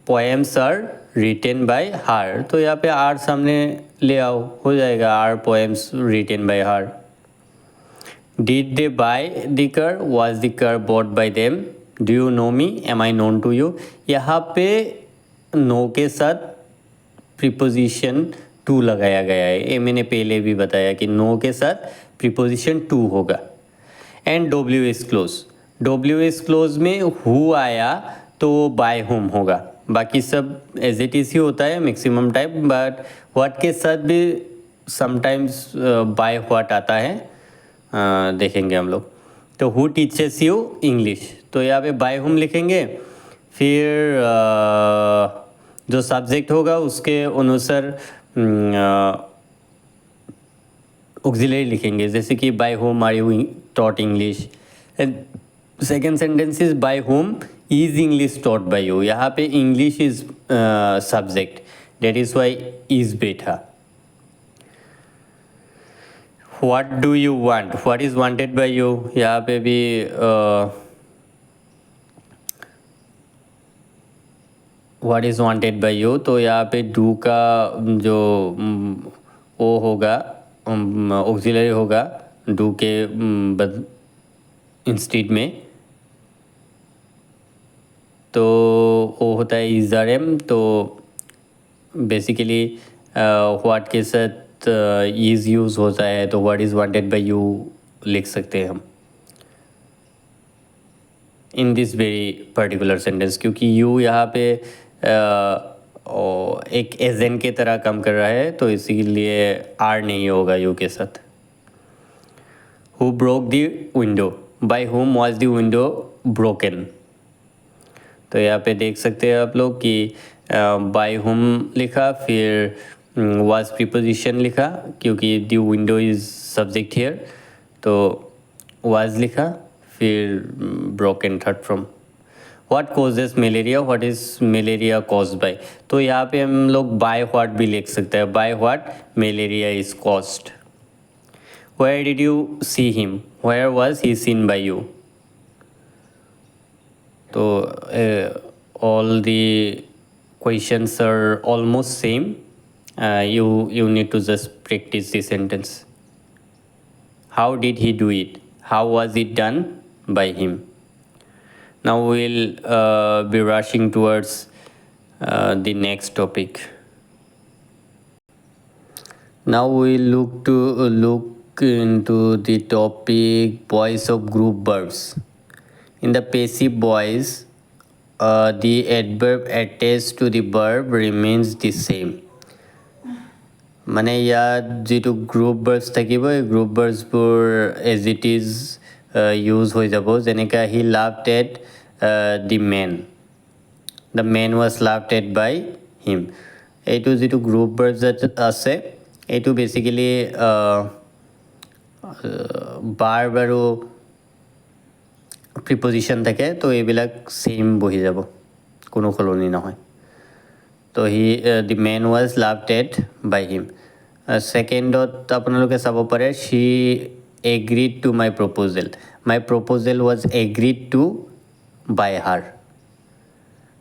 पोएम्स आर रिटेन बाय हार, तो यहाँ पे आर सामने ले आओ, हो जाएगा are poems written by her. Did they buy the car, was the car bought by them, do you know me, am I known to you. यहाँ पे नो के साथ प्रीपोजिशन टू लगाया गया है, ये मैंने पहले भी बताया कि नो के साथ प्रीपोजिशन टू होगा। एंड डब्ल्यू इज क्लोज में हु आया तो बाय होम होगा, बाकी सब एज इट इज़ ही होता है मैक्सिमम टाइम, बट व्हाट के साथ भी समटाइम्स बाय व्हाट आता है, देखेंगे हम लोग। तो हु टीचेस यू इंग्लिश, तो यहाँ पे बाय होम लिखेंगे, फिर जो सब्जेक्ट होगा उसके अनुसार ऑक्सिलरी लिखेंगे, जैसे कि by whom are you taught English. And second sentence is by whom is English taught by you, यहाँ पे English is subject, that is why is बेटा। What do you want, what is wanted by you, यहाँ पे भी what is wanted by you, तो यहाँ पे do का जो ओ होगा ऑक्सिलरी होगा डू के इंस्टीड में, तो वो होता है इज आर एम। तो बेसिकली व्हाट के साथ इज यूज़ होता है, तो what is wanted by you लिख सकते हैं हम in this very particular sentence, क्योंकि यू यहाँ पे एक एजेंट के तरह काम कर रहा है, तो इसीलिए आर नहीं होगा यू के साथ। Who broke the window, by whom was the window broken, तो यहाँ पे देख सकते हैं आप लोग कि बाय हुम लिखा, फिर वाज प्रीपोजिशन लिखा, क्योंकि the window is subject here, तो वाज लिखा, फिर broken third from. What causes malaria, what is malaria cause by, तो यहाँ पे हम लोग बाय व्हाट भी लिख सकते हैं, by what malaria is caused. Where did you see him, where was he seen by you, तो all the questions are almost same, you need to just practice the sentence. How did he do it, how was it done by him. Now we'll be rushing towards the next topic. Now we'll look into the topic voice of group verbs. In the passive voice, the adverb attached to the verb remains the same. মানে ইয়াত যিটো group verbs থাকিব, এই group ভাৰ্বছবোৰ as it is use হৈ যাব, যেনেকৈ he laughed at the men, the men was laughed at by him. এইটো যিটো গ্ৰুপ ভাৰ্বছ আছে, এইটো বেচিকেলি ভাৰ্ব আৰু প্ৰিপজিশ্যন থাকে, তো এইবিলাক ছেইম বহি যাব, কোনো সলনি নহয়। তো the men was laughed at by him. ছেকেণ্ডত আপোনালোকে চাব পাৰে, she agreed to my proposal was agreed to by her.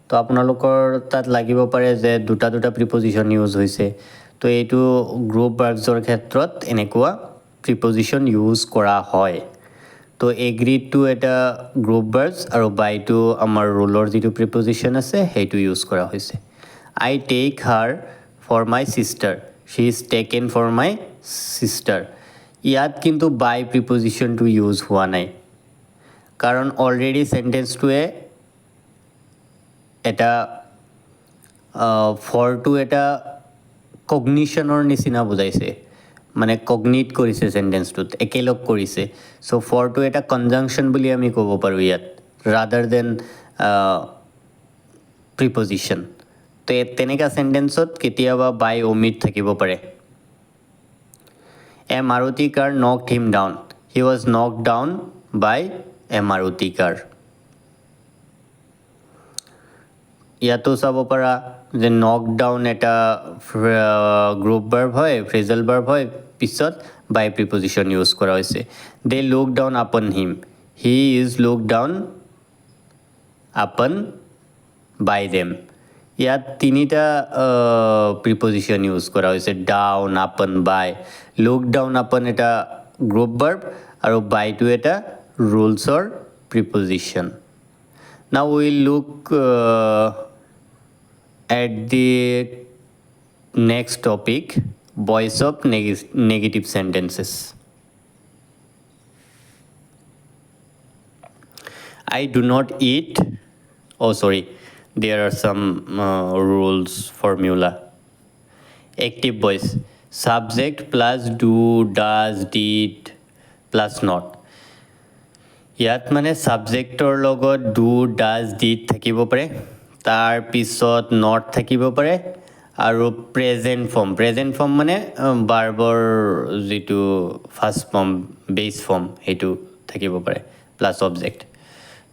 তো আপোনালোকৰ তাত লাগিব পাৰে যে দুটা প্ৰিপজিশ্যন ইউজ হৈছে, তো এইটো গ্ৰুপ ভাৰ্বছৰ ক্ষেত্ৰত এনেকুৱা প্ৰিপজিশ্যন ইউজ কৰা হয়। তো এগ্ৰিড টু এটা গ্ৰুপ ভাৰ্বছ আৰু বাইটো আমাৰ ৰোলৰ যিটো প্ৰিপজিশ্যন আছে সেইটো ইউজ কৰা হৈছে। I take her for my sister, she is taken for my sister. ইয়াত কিন্তু বাই প্ৰিপজিশ্যনটো ইউজ হোৱা নাই, কাৰণ অলৰেডি চেণ্টেন্সটোৱে এটা ফৰটো এটা কগনিশ্যনৰ নিচিনা বুজাইছে, মানে কগনিট কৰিছে চেণ্টেন্সটোত, একেলগ কৰিছে। চ' ফৰটো এটা কনজাংশ্যন বুলি আমি ক'ব পাৰোঁ ইয়াত, ৰাদাৰ দেন প্ৰিপজিশ্যন। তো তেনেকুৱা চেণ্টেন্সত কেতিয়াবা বাই অমিট থাকিব পাৰে। A Maruti car knocked him down, he was knocked down by a Maruti car. ইয়াতো চাব পাৰা যে নক ডাউন এটা গ্ৰুপ ভাৰ্ব হয়, ফ্ৰেজাল ভাৰ্ব হয়, পিছত বাই প্ৰিপজিশ্যন ইউজ কৰা হৈছে দে look down upon him he is look down upon by them ইয়াত তিনিটা প্ৰিপজিশ্যন ইউজ কৰা হৈছে ডাউন আপন বাই লুক ডাউন আপন এটা গ্ৰুপ ভাৰ্ব আৰু বাইটো এটা ৰুলছৰ preposition now will look at the next topic voice of negative sentences I do not eat there are some rules formula active voice subject plus do does did plus not ইয়াত মানে সাবজেক্টৰ লগত do does did থাকিব পাৰে তাৰ পিছত not থাকিব পাৰে আৰু প্ৰেজেণ্ট ফৰ্ম মানে ভাৰ্বৰ যিটো ফাৰ্ষ্ট ফৰ্ম বেছ ফৰ্ম সেইটো থাকিব পাৰে প্লাছ অবজেক্ট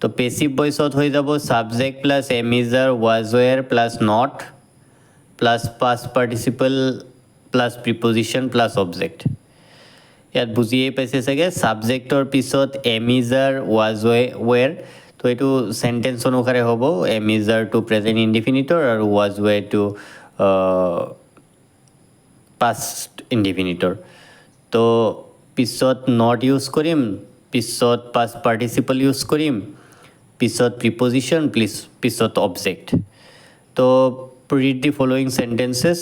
তো পেছিভ ভইচত হৈ যাব subject plus am is are was were plus not plus past participle plus preposition plus object ইয়াত বুজিয়েই পাইছে চাগে ছাবজেক্টৰ পিছত এমিজাৰ ৱাজ ৱেৰ তো এইটো চেণ্টেঞ্চ অনুসাৰে হ'ব এমিজাৰ টু প্ৰেজেণ্ট ইনডিফিনিটৰ আৰু ৱাজ ৱেৰ টু পাষ্ট ইনডিফিনিটৰ তো পিছত নট ইউজ কৰিম পিছত পাষ্ট পাৰ্টিচিপল ইউজ কৰিম পিছত প্ৰিপজিশ্যন পিছত অবজেক্ট তো read the following sentences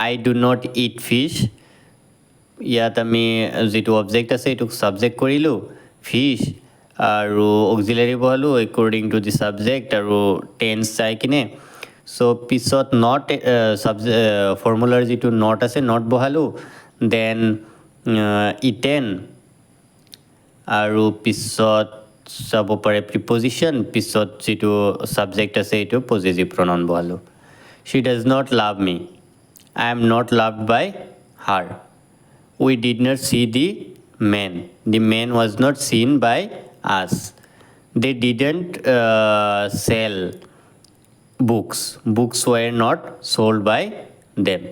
I do not eat fish ইয়াত আমি যিটো অবজেক্ট আছে এইটোক ছাবজেক্ট কৰিলোঁ ফিছ আৰু অক্সিলাৰী বহালোঁ একৰ্ডিং টু দি ছাবজেক্ট আৰু টেন্স চাই কিনে চ' পিছত নট ফৰ্মুলাৰ যিটো নট আছে নট বহালোঁ দেন ইটেন আৰু পিছত চাব পাৰে প্ৰিপজিশ্যন পিছত যিটো ছাবজেক্ট আছে এইটো পজিটিভ প্ৰনাউন বহালোঁ she does not love me I am not loved by her we did not see the man was not seen by us they didn't sell books were not sold by them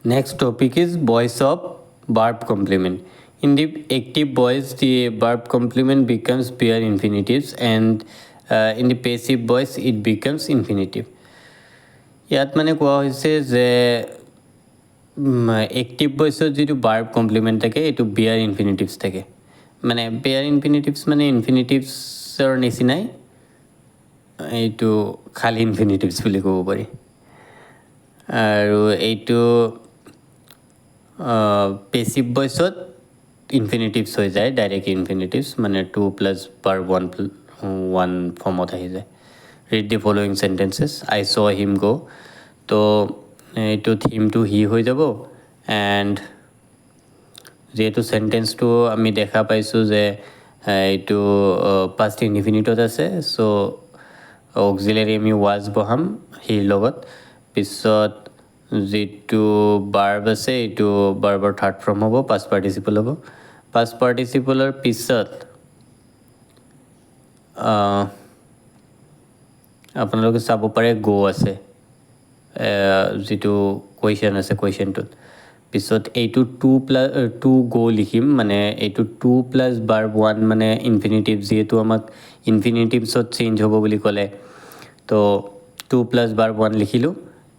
next topic is voice of verb complement in the active voice the verb complement becomes pair infinitives and in the passive voice it becomes infinitive ইয়াত মানে কোৱা হৈছে যে active ভইচত যিটো verb complement থাকে এইটো বিয়াৰ ইনফিনিটিভছ থাকে মানে বিয়াৰ ইনফিনিটিভছ মানে ইনফিনিটিভছৰ নিচিনাই এইটো খালী ইনফিনিটিভছ বুলি ক'ব পাৰি আৰু এইটো পেছিভ ভইচত ইনফিনিটিভছ হৈ যায় ডাইৰেক্ট ইনফিনিটিভছ মানে টু প্লাছ ভাৰ্ব ওৱান ফৰ্মত আহি যায় read the following sentences I saw him go তো এইটোত হিমটো হি হৈ যাব এণ্ড যিহেতু চেণ্টেঞ্চটো আমি দেখা পাইছোঁ যে এইটো পাষ্ট ইনডিফিনিটত আছে চ' অক্সিলাৰী আমি ৱাজ বহাম হিৰ লগত পিছত যিটো ভাৰ্ব আছে এইটো ভাৰ্বৰ থাৰ্ড ফৰ্ম হ'ব পাষ্ট পাৰ্টিচিপল হ'ব পাষ্ট পাৰ্টিচিপলৰ পিছত আপোনালোকে চাব পাৰে গ' আছে যিটো কুৱেশ্যন আছে কুৱেশ্যনটোত পিছত এইটো টু গ' লিখিম মানে এইটো টু প্লাছ ভাৰ্ব ওৱান মানে ইনফিনিটিভ যিহেতু আমাক ইনফিনিটিভছত চেঞ্জ হ'ব বুলি ক'লে তো টু প্লাছ ভাৰ্ব ওৱান লিখিলোঁ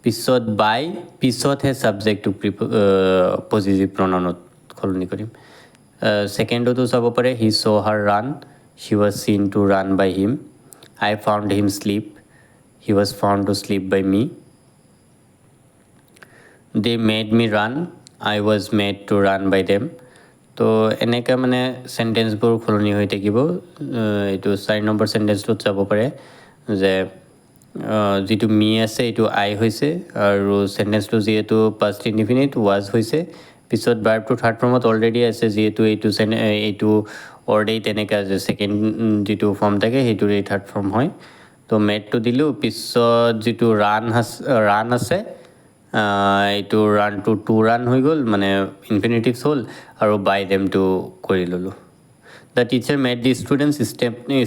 পিছত বাই পিছতহে ছাবজেক্টটো পজিটিভ প্ৰনাউনত সলনি কৰিম ছেকেণ্ডতো চাব পাৰে he saw' her run he was seen to run by him I found him sleep. He was found to sleep by me. They made me run. I was made to run by them. তো এনেকৈ মানে চেণ্টেঞ্চবোৰ সলনি হৈ থাকিব এইটো 4 number চেণ্টেঞ্চটোত চাব পাৰে যে যিটো মি আছে এইটো আই হৈছে আৰু চেণ্টেঞ্চটো যিহেতু পাষ্ট ইনডিফিনিট ৱাজ হৈছে পিছত ভাৰ্বটো থাৰ্ড ফৰ্মত অলৰেডি আছে যিহেতু এইটো অৰ্ডেই তেনেকৈ আছে ছেকেণ্ড যিটো ফৰ্ম থাকে সেইটোৰে থাৰ্ড ফৰ্ম হয় তো মেডটো দিলোঁ পিছত যিটো ৰান আছে এইটো ৰানটো টু ৰান হৈ গ'ল মানে ইনফিনিটিভছ হ'ল আৰু বাই দেমটো কৰি ল'লোঁ The teacher made the students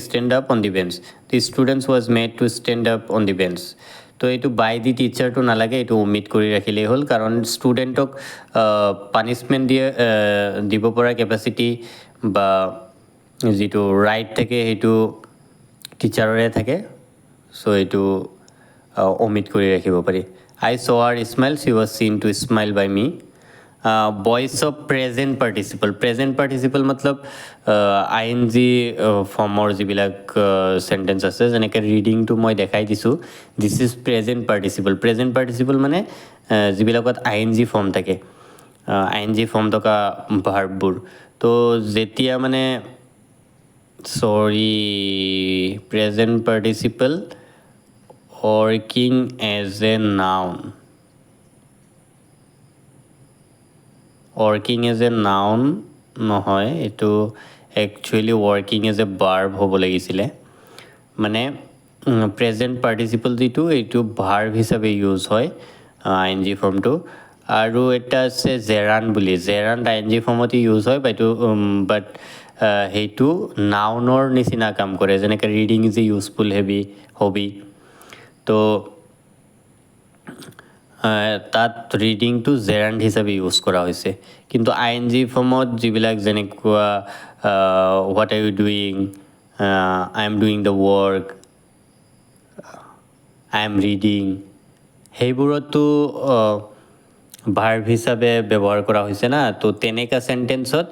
stand up on the bench. The students was made to stand up on the bench. তো এইটো বাই দি টিচাৰটো নালাগে, এইটো ওমিট কৰি ৰাখিলেই হ'ল, কাৰণ ষ্টুডেণ্টক পানিছমেণ্ট দিব পৰা কেপাচিটি বা যিটো ৰাইট থাকে সেইটো টিচাৰৰে থাকে। চ' এইটো ওমিট কৰি ৰাখিব পাৰি। I saw her smile, she was seen to smile by me. Voice of present participle মতলব ING ফৰ্মৰ যিবিলাক চেণ্টেঞ্চ আছে, যেনেকৈ ৰিডিংটো মই দেখাই দিছোঁ, দিছ ইজ প্ৰেজেণ্ট পাৰ্টিচিপল মানে যিবিলাকত ING ফৰ্ম থাকে, ING ফৰ্ম থকা ভাৰ্ববোৰ। তো যেতিয়া মানে present participle working as a noun, working as a noun নহয়, এইটো actually working as a verb হ'ব লাগিছিলে। মানে প্ৰেজেণ্ট পাৰ্টিচিপল যিটো, এইটো ভাৰ্ব হিচাপে ইউজ হয় ING ফৰ্মটো। আৰু এটা আছে জেৰান বুলি, জেৰান ING ফৰ্মতে ইউজ হয়, বাট সেইটো নাউনৰ নিচিনা কাম কৰে, যেনেকৈ reading is a useful hobby. তো তাত ৰিডিংটো জেৰাণ্ড হিচাপে ইউজ কৰা হৈছে। কিন্তু ING ফৰ্মত যিবিলাক যেনেকুৱা what are you doing, I am doing the work, I am reading, সেইবোৰতো ভাৰ্ব হিচাপে ব্যৱহাৰ কৰা হৈছে না। তো তেনেকুৱা চেণ্টেঞ্চত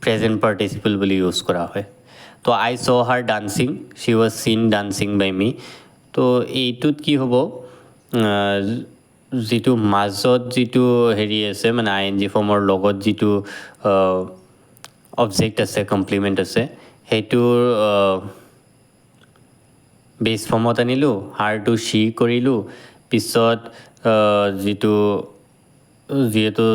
প্ৰেজেণ্ট পাৰ্টিচিপল বুলি ইউজ কৰা হয়। তো I saw her dancing, she was seen dancing by me. তো এইটোত কি হ'ব, যিটো মাজত যিটো হেৰি আছে, মানে ING ফৰ্মৰ লগত যিটো অবজেক্ট আছে, কমপ্লিমেণ্ট আছে, সেইটোৰ বেছ ফৰ্মত আনিলোঁ, হাৰটো শ্বি কৰিলোঁ, পিছত যিহেতু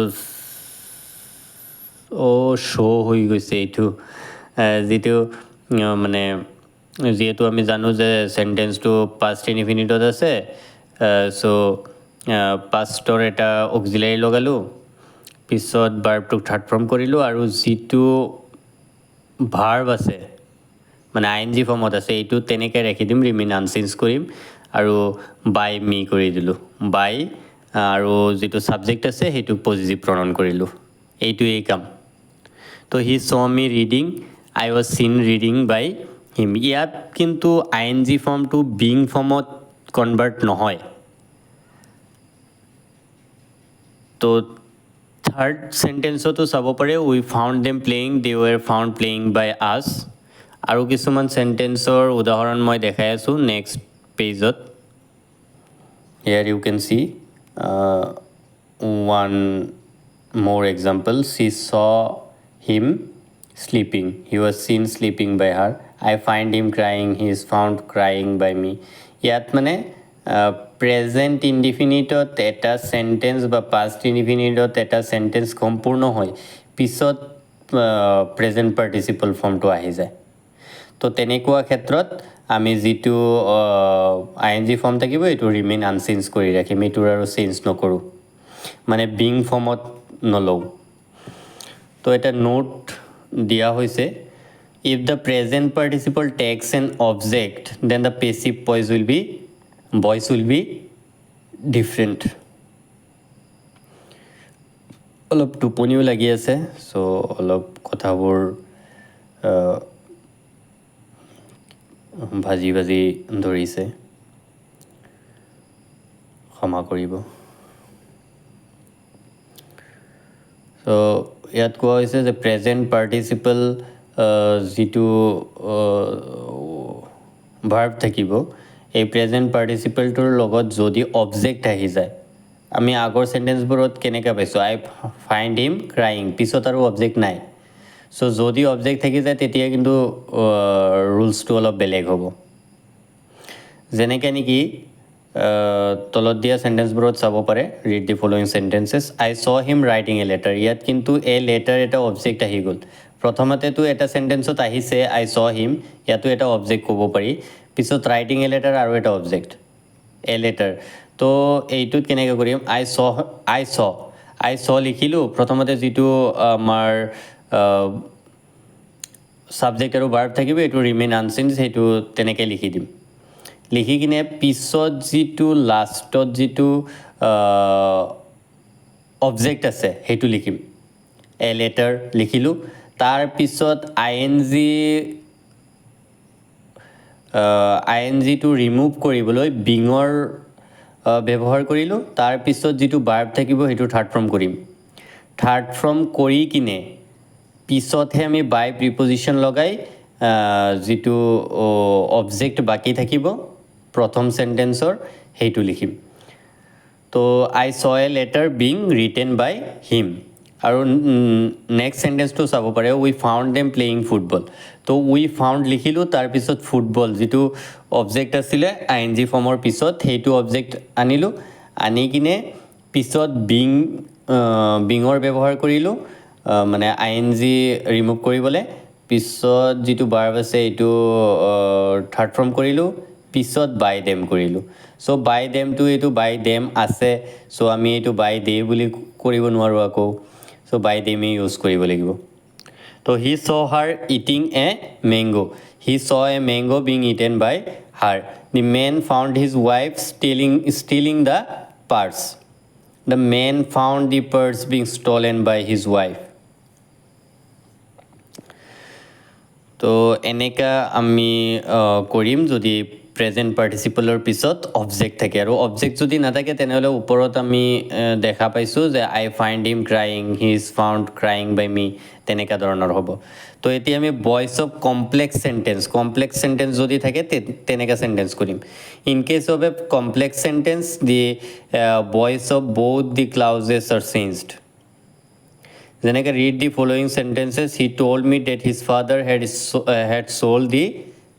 শ্ব' হৈ গৈছে এইটো, যিটো মানে যিহেতু আমি জানো যে চেণ্টেঞ্চটো পাষ্ট ইনফিনিটত আছে, চ' পাষ্টৰ এটা অক্সিলাৰী লগালোঁ, পিছত ভাৰ্বটোক থাৰ্ড ফৰ্ম কৰিলোঁ, আৰু যিটো ভাৰ্ব আছে মানে ING ফৰ্মত আছে, এইটো তেনেকৈ ৰাখি দিম, ৰিমেইন আনচেঞ্জ কৰিম, আৰু বাই মি কৰি দিলোঁ, বাই, আৰু যিটো ছাবজেক্ট আছে সেইটোক পজিটিভ প্ৰনাউন কৰিলোঁ। এইটোৱেই কাম। তো he so me reading, I was চিন ৰিডিং বাই হিম। ইয়াত কিন্তু ING ফৰ্মটো বিং ফৰ্মত কনভাৰ্ট নহয়। তো থাৰ্ড চেণ্টেঞ্চতো চাব পাৰে, we found them playing, De ৱেৰ found playing বাই আছ। আৰু কিছুমান চেণ্টেঞ্চৰ উদাহৰণ মই দেখাই আছোঁ নেক্সট পেজত। হিয়াৰ you can C one more example. She saw him sleeping, he was seen sleeping by her. I find him crying, he is found crying by me. ইয়াত মানে প্ৰেজেণ্ট ইনডিফিনিটত এটা চেণ্টেঞ্চ বা পাষ্ট ইনডিফিনিটত এটা চেণ্টেঞ্চ সম্পূৰ্ণ হয়, পিছত present participle ফৰ্মটো আহি যায়। তো তেনেকুৱা ক্ষেত্ৰত আমি যিটো ING ফৰ্ম থাকিব, এইটো ৰিমেইন আনচেঞ্জ কৰি ৰাখিম, এইটোৰ আৰু চেঞ্জ নকৰোঁ, মানে বিং ফৰ্মত নলওঁ। তো এটা নোট দিয়া হৈছে, if the present participle takes an object, then the passive voice will be different. অলপ টোপনিও লাগি আছে, চ' অলপ কথাবোৰ ভাজি ধৰিছে, ক্ষমা কৰিব। চ' ইয়াত কোৱা হৈছে যে প্ৰেজেণ্ট পাৰ্টিচিপল যিটো ভাৰ্ব থাকিব, এই প্ৰেজেণ্ট পাৰ্টিচিপলটোৰ লগত যদি অবজেক্ট আহি যায়, আমি আগৰ চেণ্টেঞ্চবোৰত কেনেকৈ পাইছোঁ, আই ফাইণ্ড হিম ক্ৰাইং, পিছত আৰু অবজেক্ট নাই। চ' যদি অবজেক্ট থাকি যায়, তেতিয়া কিন্তু ৰুলছটো অলপ বেলেগ হ'ব। যেনেকৈ নেকি তলত দিয়া চেণ্টেঞ্চবোৰত চাব পাৰে, read the following sentences. I saw him writing a letter, ইয়াত কিন্তু এ লেটাৰ এটা অবজেক্ট আহি গ'ল। প্ৰথমতেতো এটা চেণ্টেঞ্চত আহিছে আই চ হিম, ইয়াতো এটা অবজেক্ট ক'ব পাৰি, পিছত ৰাইটিং এ লেটাৰ আৰু এটা অবজেক্ট এ লেটাৰ। তো এইটোত কেনেকৈ কৰিম, আই চ লিখিলোঁ, প্ৰথমতে যিটো আমাৰ ছাবজেক্ট আৰু ভাৰ্ব থাকিব, এইটো ৰিমেইন আনচেঞ্জ, সেইটো তেনেকৈ লিখি দিম। লিখি কিনে পিছত যিটো লাষ্টত যিটো অবজেক্ট আছে সেইটো লিখিম এ লেটাৰ লিখিলোঁ তাৰপিছত আই এন জিটো ৰিমুভ কৰিবলৈ বিঙৰ ব্যৱহাৰ কৰিলোঁ তাৰপিছত যিটো ভাৰ্ব থাকিব সেইটো থাৰ্ড ফৰ্ম কৰিম থাৰ্ড ফৰ্ম কৰি কিনে পিছতহে আমি বাই প্ৰিপজিশ্যন লগাই যিটো অবজেক্ট বাকী থাকিব প্ৰথম চেণ্টেন্সৰ সেইটো লিখিম তো I saw a letter being written by him আৰু নেক্সট চেণ্টেন্সটো চাব পাৰে we found them playing football তো উই ফাউণ্ড লিখিলোঁ তাৰপিছত ফুটবল যিটো অবজেক্ট আছিলে আই এন জি ফৰ্মৰ পিছত সেইটো অবজেক্ট আনিলোঁ আনি কিনে পিছত বিঙৰ ব্যৱহাৰ কৰিলোঁ মানে আই এন জি ৰিমুভ কৰিবলৈ পিছত যিটো ভাৰ্ব আছে এইটো থাৰ্ড ফৰ্ম কৰিলোঁ পিছত বাই দেম কৰিলোঁ চ' বাই দেমটো এইটো বাই দেম আছে চ' আমি এইটো বাই দে বুলি কৰিব নোৱাৰোঁ আকৌ চ' বাই দেমেই ইউজ কৰিব লাগিব তো he saw her eating a mango' he saw a mango' being eaten by her the men found his wife stealing the purse the men found the purse being stolen by his wife তো এনেকা আমি কৰিম যদি present পাৰ্টিচিপলৰ পিছত object থাকে আৰু object যদি নাথাকে তেনেহ'লে ওপৰত আমি দেখা পাইছোঁ যে I find him crying he is found crying by me তেনেকুৱা ধৰণৰ হ'ব তো এতিয়া আমি ভইচ অফ কমপ্লেক্স চেণ্টেন্স যদি থাকে তেনেকুৱা চেণ্টেন্স কৰিম in case of a complex sentence the voice of both the clauses are changed যেনেকৈ read the following sentences he told me that his father had sold the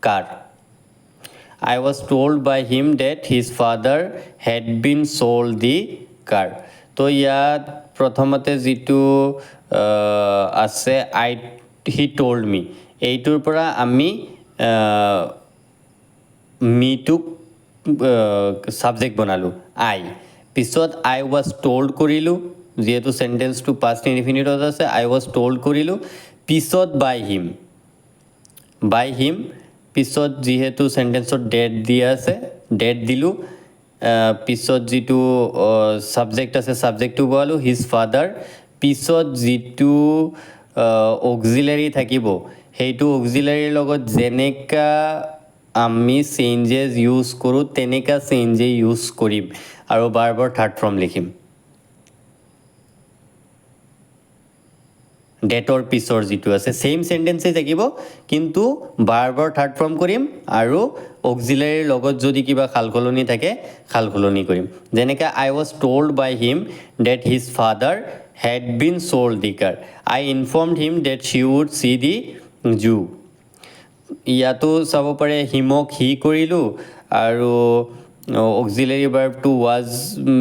car I was told by him that his father had been sold the car তো ইয়াত প্ৰথমতে যিটো আছে he told me এইটোৰ পৰা আমি মিটোক subject বনালোঁ আই পিছত আই ৱাজ টল্ড কৰিলোঁ যিহেতু চেণ্টেন্সটো পাষ্ট ইনডিফিনিটত আছে আই ৱাজ টল্ড কৰিলোঁ পিছত বাই হিম পিছত যিহেতু চেণ্টেন্সত ডেট দিয়া আছে ডেট দিলোঁ পিছত যিটো ছাবজেক্ট আছে ছাবজেক্টটো পোৱালোঁ হিজ ফাদাৰ পিছত যিটো অক্সিলাৰী থাকিব সেইটো অক্সিলাৰীৰ লগত যেনেকুৱা আমি চেঞ্জেছ ইউজ কৰোঁ তেনেকুৱা চেঞ্জেই ইউজ কৰিম আৰু ভাৰ্বৰ থাৰ্ড ফৰ্ম লিখিম ডেটৰ পিছৰ যিটো আছে ছেইম চেণ্টেন্সেই থাকিব কিন্তু ভাৰ্বৰ থাৰ্ড ফৰ্ম কৰিম আৰু অক্সিলাৰীৰ লগত যদি কিবা সালসলনি থাকে সালসলনি কৰিম যেনেকৈ I was told by him that his father had been sold the car I informed him that she would see the zoo ইয়াতো চাব পাৰে হিমক হি কৰিলোঁ আৰু অক্সিলাৰী ভাৰ্বটো ৱাজ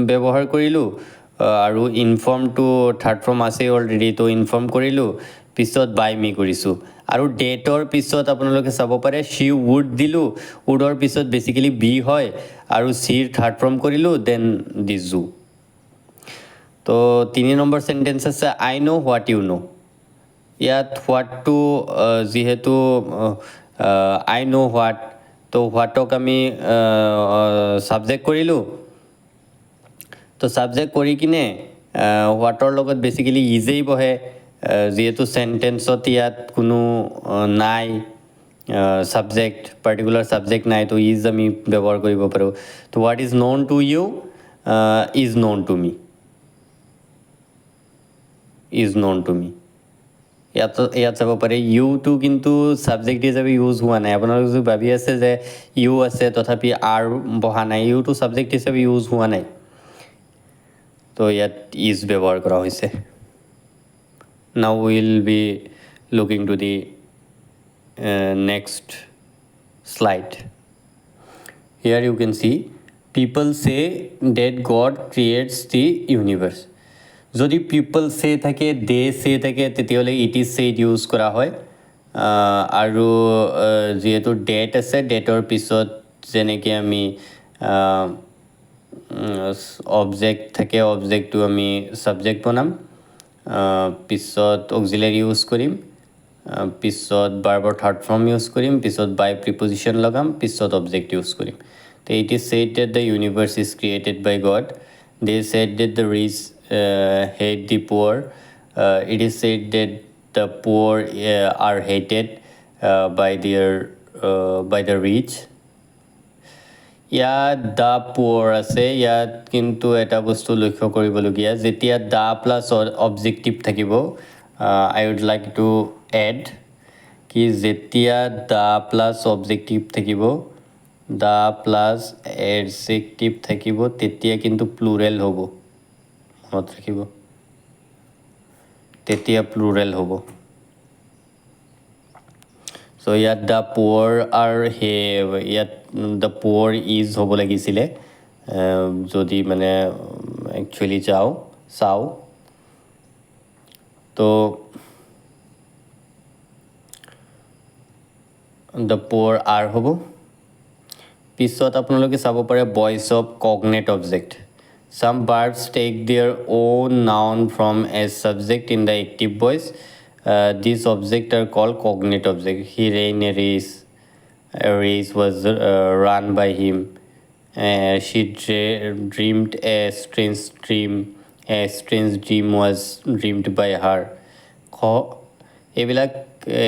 ব্যৱহাৰ কৰিলোঁ আৰু ইনফৰ্মটো থাৰ্ড ফৰ্ম আছেই অলৰেডি তো ইনফৰ্ম কৰিলোঁ পিছত বাই মি কৰিছোঁ আৰু ডেটৰ পিছত আপোনালোকে চাব পাৰে শ্বি উড দিলোঁ উডৰ পিছত বেচিকেলি বি হয় আৰু চিৰ থাৰ্ড ফৰ্ম কৰিলোঁ দেন দি জু তো 3 নম্বৰ চেণ্টেন্স আছে আই ন' হোৱাট ইউ ন' ইয়াত হোৱাটটো যিহেতু আই ন' হোৱাট তো হোৱাটক আমি ছাবজেক্ট কৰিলোঁ তো ছাবজেক্ট কৰি কিনে হোৱাটৰ লগত বেচিকেলি ইজেই বহে যিহেতু চেণ্টেন্সত ইয়াত কোনো নাই ছাবজেক্ট পাৰ্টিকুলাৰ ছাবজেক্ট নাই তো ইজ আমি ব্যৱহাৰ কৰিব পাৰোঁ তো what is known to you is known to me ইয়াত চাব পাৰে ইউটো কিন্তু ছাবজেক্ট হিচাপে ইউজ হোৱা নাই আপোনালোকে যদি ভাবি আছে যে ইউ আছে তথাপি আৰ বহা নাই ইউটো ছাবজেক্ট হিচাপে ইউজ হোৱা নাই তো ইয়াত ইজ ব্যৱহাৰ কৰা হৈছে now will be looking to the next slide here you can see people say that God creates the universe যদি পিপল চে থাকে দে চে থাকে তেতিয়াহ'লে ইট ইজ চেড ইউজ কৰা হয় আৰু যিহেতু ডেট আছে ডেটৰ পিছত যেনেকৈ আমি অবজেক্ট থাকে অবজেক্টটো আমি ছাবজেক্ট বনাম পিছত অক্সিলাৰী ইউজ কৰিম পিছত ভাৰ্বৰ থাৰ্ড ফৰ্ম ইউজ কৰিম পিছত বাই প্ৰিপজিশ্যন লগাম পিছত অবজেক্ট ইউজ কৰিম It is said that the universe is created by God. They said that the rich hate the poor. It is said that the poor are hated by the rich. ইয়াত the পুৱৰ আছে। ইয়াত কিন্তু এটা বস্তু লক্ষ্য কৰিবলগীয়া, যেতিয়া দ্য প্লাছ অবজেক্টিভ থাকিব, আই উড লাইক টু এড কি যেতিয়া দ্য প্লাছ অবজেক্টিভ থাকিব, দ্য প্লাছ এডজেক্টিভ থাকিব, তেতিয়া কিন্তু প্লুৰেল হ'ব। মনত ৰাখিব, তেতিয়া প্লুৰেল হ'ব। চ' ইয়াত দ্য পুৱৰ আৰু ইয়াত দ্য পুৱৰ ইজ হ'ব লাগিছিলে, যদি মানে একচুৱেলি চাওঁ। তো দ্য পুৱৰ আৰ হ'ব। পিছত আপোনালোকে চাব পাৰে voice of cognate object. Some verbs take their own noun from a subject in the active voice. These objects are called cognate objects. He ran a race. A race was run by him. She dreamed a strange dream. A strange dream was dreamed by her. এইবিলাক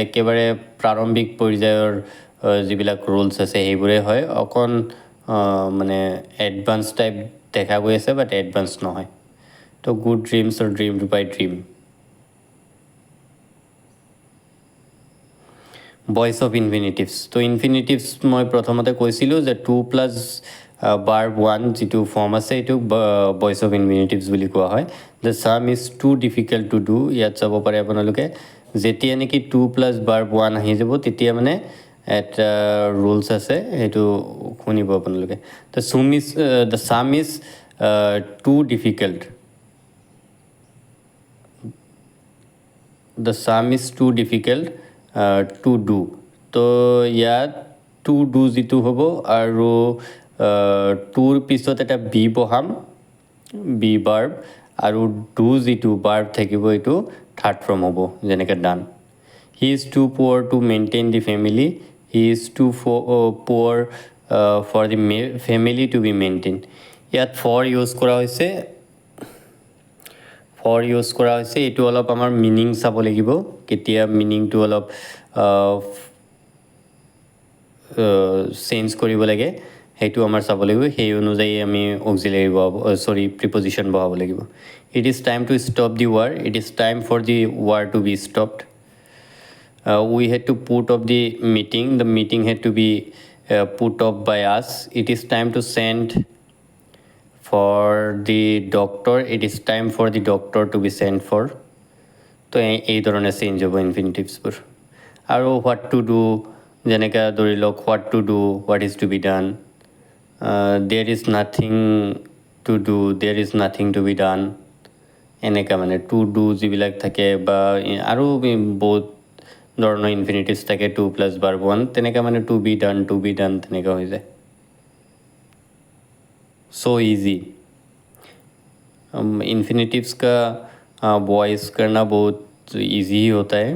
একেবাৰে প্ৰাৰম্ভিক পৰ্যায়ৰ যিবিলাক rules আছে সেইবোৰে হয়। অকণ মানে এডভান্স টাইপ দেখা গৈ আছে, বাট এডভান্স নহয়। তো good dreams or dreamed by dream. Voice of infinitives. তো ইনফিনিটিভছ মই প্ৰথমতে কৈছিলোঁ যে 2 প্লাছ ভাৰ্ব 1 যিটো ফৰ্ম আছে এইটোক ভইচ অফ ইনফিনিটিভছ বুলি কোৱা হয়। The sum is too difficult to do. ইয়াত চাব পাৰে আপোনালোকে, যেতিয়া নেকি 2 প্লাছ ভাৰ্ব 1 আহি যাব, তেতিয়া মানে এটা ৰুলছ আছে, সেইটো শুনিব আপোনালোকে। The sum is too difficult. The sum is too difficult to do. তো ইয়াত টু ডু যিটো হ'ব, আৰু টুৰ পিছত এটা বি বহাম, বি ভাৰ্ব, আৰু ডু যিটো ভাৰ্ব থাকিব এইটো থাৰ্ড ফৰ্ম হ'ব, যেনেকৈ done. He is too poor to maintain the family. He is too poor for the family to be maintain. ইয়াত ফৰ ইউজ কৰা হৈছে, এইটো অলপ আমাৰ মিনিং চাব লাগিব, কেতিয়া মিনিংটো অলপ চেঞ্জ কৰিব লাগে সেইটো আমাৰ চাব লাগিব। সেই অনুযায়ী আমি অক্সিলাৰী প্ৰিপজিশ্যন বহাব লাগিব। It is time to stop the war. It is time for the war to be stopped. We had to put off the meeting. The meeting had to be put off by us. It is time to send for the doctor. It is time for the doctor to be send for. তো এই ধৰণে change হ'ব ইনফিনিটিভছবোৰ। আৰু what to do, যেনেকৈ ধৰি লওক what to do, what is to be done. There is nothing to do, there is nothing to be done. এনেকুৱা মানে টু ডু যিবিলাক থাকে, বা আৰু বহুত ধৰণৰ ইনফিনিটিভছ থাকে 2 প্লাছ ভাৰ্ব 1, তেনেকৈ মানে টু বি ডান তেনেকুৱা হৈ যায়। So easy. इन्फिनेटिव्स का वॉइस करना बहुत इजी ही होता है,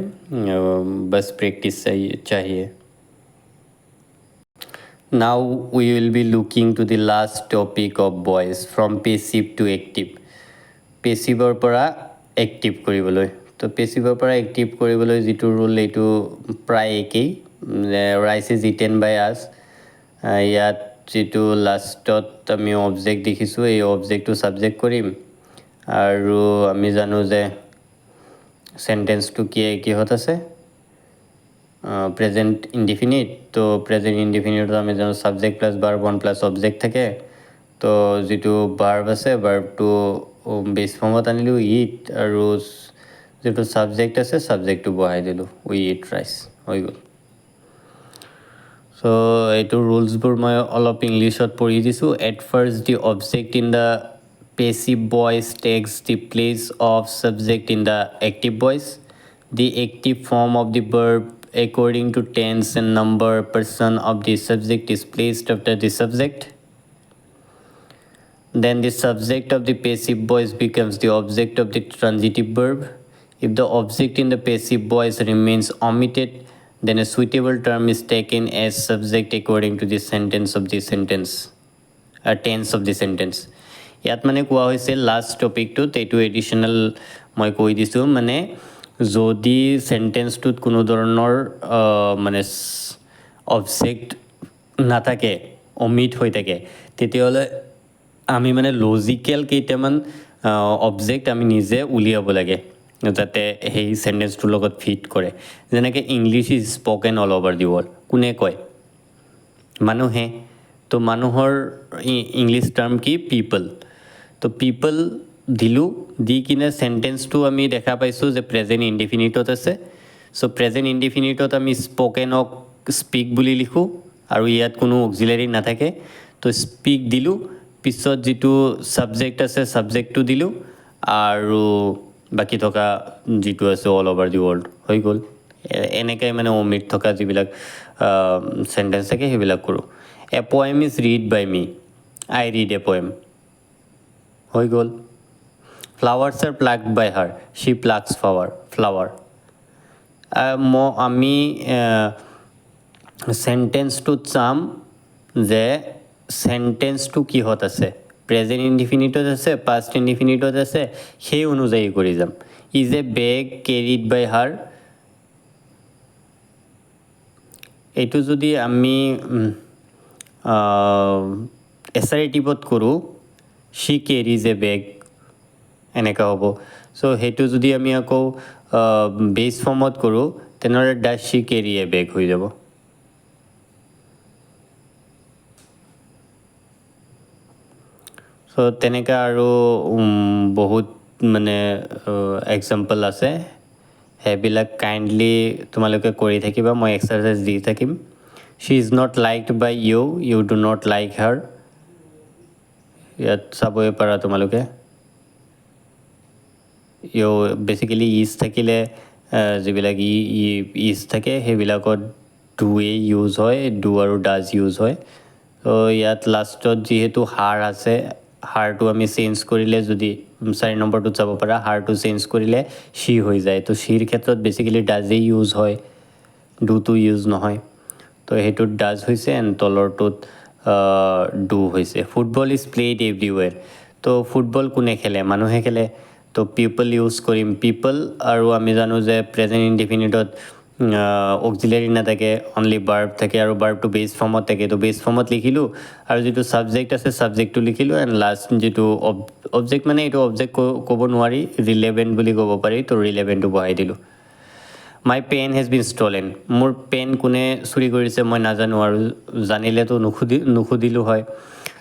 बस प्रैक्टिस चाहिए। Now we will be looking to the last topic of voice, from passive to active. পেচিভৰ পৰা এক্টিভ কৰিবলৈ। তো পেচিভৰ পৰা এক্টিভ কৰিবলৈ যিটো ৰুল, এইটো প্ৰায় একেই। ৰাইচ ইজ ইটেন বাই আছ। ইয়াত যিটো লাষ্টত আমি অবজেক্ট দেখিছোঁ, এই অবজেক্টটো ছাবজেক্ট কৰিম, আৰু আমি জানো যে চেণ্টেন্সটো কিহত আছে, প্ৰেজেণ্ট ইনডিফিনিট। তো প্ৰেজেণ্ট ইনডিফিনিটত আমি জানো subject plus verb 1 plus object থাকে। তো যিটো ভাৰ্ব আছে, ভাৰ্বটো বেছ ফৰ্মত আনিলোঁ ইট, আৰু যিটো ছাবজেক্ট আছে ছাবজেক্টটো বহাই দিলোঁ উই ইট ৰাইচ, হৈ গ'ল। চ' এইটো ৰুলছবোৰ মই অলপ ইংলিছত পঢ়ি দিছোঁ। At first the object in the passive voice takes the place of subject in the active voice. The active form of the verb according to tense and number person of the subject is placed after the subject. Then the subject of the passive voice becomes the object of the transitive verb. If the object in the passive voice remains omitted, then a suitable term is taken as subject according to the sentence of the sentence, tense of the sentence. ইয়াত মানে কোৱা হৈছে last টপিকটোত এইটো additional মই কৈ দিছোঁ, মানে যদি চেণ্টেন্সটোত কোনো ধৰণৰ মানে অবজেক্ট নাথাকে, অমিট হৈ থাকে, তেতিয়াহ'লে আমি মানে লজিকেল কেইটামান অবজেক্ট আমি নিজে উলিয়াব লাগে যাতে সেই চেণ্টেন্সটোৰ লগত ফিট কৰে। যেনেকৈ English is spoken all over the world, কোনে কয়? মানুহে। তো মানুহৰ ইংলিছ টাৰ্ম কি? পিপল। তো পিপল দিলোঁ, দি কিনে চেণ্টেন্সটো আমি দেখা পাইছোঁ যে প্ৰেজেণ্ট ইনডিফিনিটত আছে। চ' প্ৰেজেণ্ট ইনডিফিনিটত আমি স্পকেনক স্পীক বুলি লিখোঁ আৰু ইয়াত কোনো অক্সিলাৰী নাথাকে। তো স্পীক দিলোঁ, পিছত যিটো ছাবজেক্ট আছে ছাবজেক্টটো দিলোঁ, আৰু বাকী থকা যিটো আছে অল অভাৰ দি ৱৰ্ল্ড হৈ গ'ল। এনেকৈ মানে অমিট থকা যিবিলাক চেণ্টেন্স থাকে সেইবিলাক কৰোঁ। A poem is read by me, I read a poem হৈ গ'ল। Flowers are plucked by her, she plucks flower. আমি চেণ্টেন্সটোত চাম যে চেণ্টেন্সটো কিহত আছে, প্ৰেজেণ্ট ইনডিফিনিটত আছে, পাষ্ট ইনডিফিনিটত আছে, সেই অনুযায়ী কৰি যাম। ইজ এ বেগ কেৰিড বাই হাৰ, এইটো যদি আমি এছাৰেটিভত কৰোঁ, শ্বি কেৰিজ এ বেগ, এনেকুৱা হ'ব। চ' সেইটো যদি আমি আকৌ বেছ ফৰ্মত কৰোঁ, তেনেহ'লে ডাজ শ্বি কেৰি এ বেগ হৈ যাব। চ' তেনেকৈ আৰু বহুত মানে এক্সাম্পল আছে, সেইবিলাক কাইণ্ডলি তোমালোকে কৰি থাকিবা, মই এক্সাৰচাইজ দি থাকিম। She is not liked by you, you do not like her, ইয়াত চাবই পাৰা তোমালোকে। ইউ বেচিকেলি ইজ থাকিলে যিবিলাক ইজ থাকে সেইবিলাকত ডুৱে ইউজ হয়, ডু আৰু ডাজ ইউজ হয়। ত' ইয়াত লাষ্টত যিহেতু হাৰ আছে, হাৰটো আমি চেঞ্জ কৰিলে, যদি 4 নম্বৰটোত চাব পাৰা, হাৰটো চেঞ্জ কৰিলে শ্বি হৈ যায়। তো শ্বীৰ ক্ষেত্ৰত বেচিকেলি ডাজেই ইউজ হয়, ডুটো ইউজ নহয়। তো সেইটোত ডাজ হৈছে এণ্ড তলৰটোত ডু হৈছে। ফুটবল ইজ প্লেড এভৰিৱেৰ, তো ফুটবল কোনে খেলে? মানুহে খেলে। তো পিপল ইউজ কৰিম, পিপল, আৰু আমি জানো যে প্ৰেজেণ্ট ইনডিফিনিটত অক্সিলাৰী নাথাকে, অনলি বাৰ্ব থাকে, আৰু বাৰ্বটো বেছ ফৰ্মত থাকে। তো বেছ ফৰ্মত লিখিলোঁ, আৰু যিটো ছাবজেক্ট আছে ছাবজেক্টটো লিখিলোঁ, এণ্ড লাষ্ট যিটো অবজেক্ট, মানে এইটো অবজেক্ট ক'ব নোৱাৰি, ৰিলেভেণ্ট বুলি ক'ব পাৰি, তো ৰিলেভেণ্টটো বহাই দিলোঁ। My pen has been stolen, মোৰ পেন কোনে চুৰি কৰিছে মই নাজানো, আৰু জানিলেতো নুসুধিলোঁ হয়।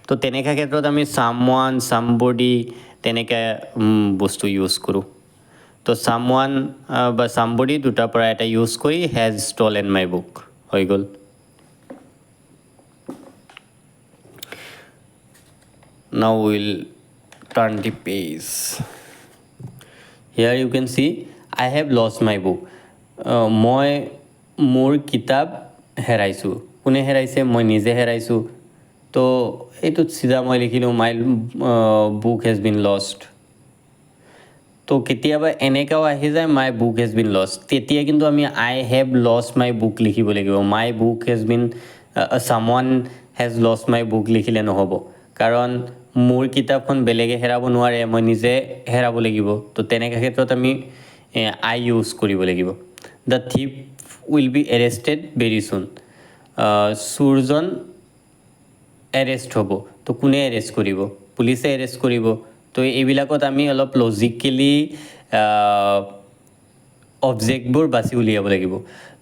তো তেনেকুৱা ক্ষেত্ৰত আমি চামৱান, চামবডি তেনেকৈ বস্তু ইউজ কৰোঁ। তো চামৱান বা চামবডি দুটাৰ পৰা এটা ইউজ কৰি হেজ ষ্টলেন মাই বুক হৈ গ'ল। Now we'll turn the page. Here you can see I have lost my book. মই মোৰ কিতাপ হেৰাইছোঁ। কোনে হেৰাইছে? মই নিজে হেৰাইছোঁ। তো এইটোত চিধা মই লিখিলোঁ my book has been lost. তো কেতিয়াবা এনেকুৱাও আহি যায় my book has been lost, তেতিয়া কিন্তু আমি I have lost my book লিখিব লাগিব। My book has been, someone has lost my book লিখিলে নহ'ব, কাৰণ মোৰ কিতাপখন বেলেগে হেৰাব নোৱাৰে, মই নিজে হেৰাব লাগিব। তো তেনেকুৱা ক্ষেত্ৰত আমি আই ইউজ কৰিব লাগিব। The thief will be arrested very চুন, চোৰজন এৰেষ্ট হ'ব। তো কোনে এৰেষ্ট কৰিব? পুলিচে এৰেষ্ট কৰিব। তো এইবিলাকত আমি অলপ লজিকেলি অবজেক্টবোৰ বাছি উলিয়াব লাগিব।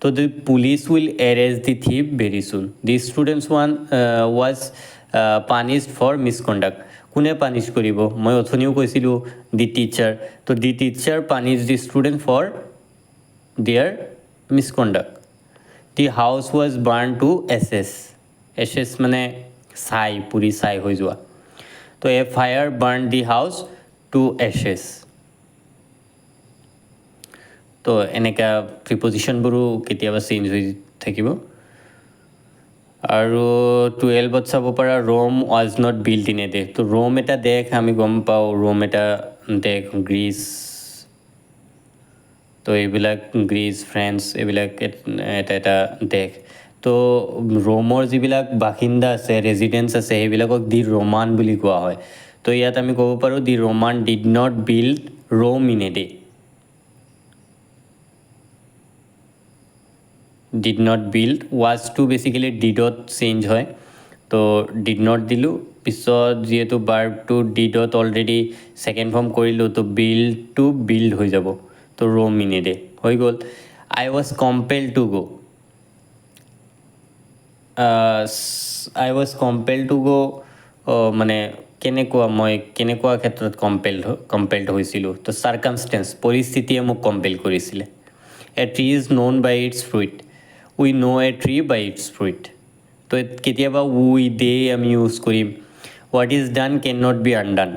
তো the police will arrest the thief very soon. The students was punished for misconduct, কোনে পানিছ কৰিব? মই অথনিও কৈছিলোঁ দি টিচাৰ। তো the teacher punish the student for their misconduct. The house was burn to ashes, ashes মানে ছাই, পুৰি ছাই হৈ যোৱা। তো a fire burn the house to ashes. তো এনেকুৱা প্ৰিপজিশ্যনবোৰো কেতিয়াবা চেঞ্জ হৈ থাকিব। আৰু 12ত চাব পাৰা Rome was not built in a day. তো ৰোম এটা দেশ, আমি গম পাওঁ ৰোম এটা দেশ, গ্ৰীচ। তো এইবিলাক গ্ৰীচ ফ্ৰেন্স এইবিলাক এটা এটা দেশ তো ৰোমৰ যিবিলাক বাসিন্দা আছে ৰেজিডেন্স আছে সেইবিলাকক দি ৰোমান বুলি কোৱা হয় তো ইয়াত আমি ক'ব পাৰোঁ the Roman did not build Rome in a day did not build ৱাজটো বেচিকেলি ডিডত চেঞ্জ হয় তো ডিড নট দিলোঁ পিছত যিহেতু বাৰ্বটো ডিডত অলৰেডি ছেকেণ্ড ফৰ্ম কৰিলোঁ তো বিল্ডটো বিল্ড হৈ যাব তো ৰোম ইন এ ডে হৈ গ'ল আই ৱাজ কম্পেল টু গ' আই ৱাজ কম্পেল টু গ' মানে কেনেকুৱা ক্ষেত্ৰত কম্পেলড হৈছিলোঁ তো চাৰ্কামষ্টেঞ্চ পৰিস্থিতিয়ে মোক কম্পেল কৰিছিলে a tree is known by its fruit we know' a tree by its fruit তো কেতিয়াবা উই দে আমি ইউজ কৰিম what is done can not be undone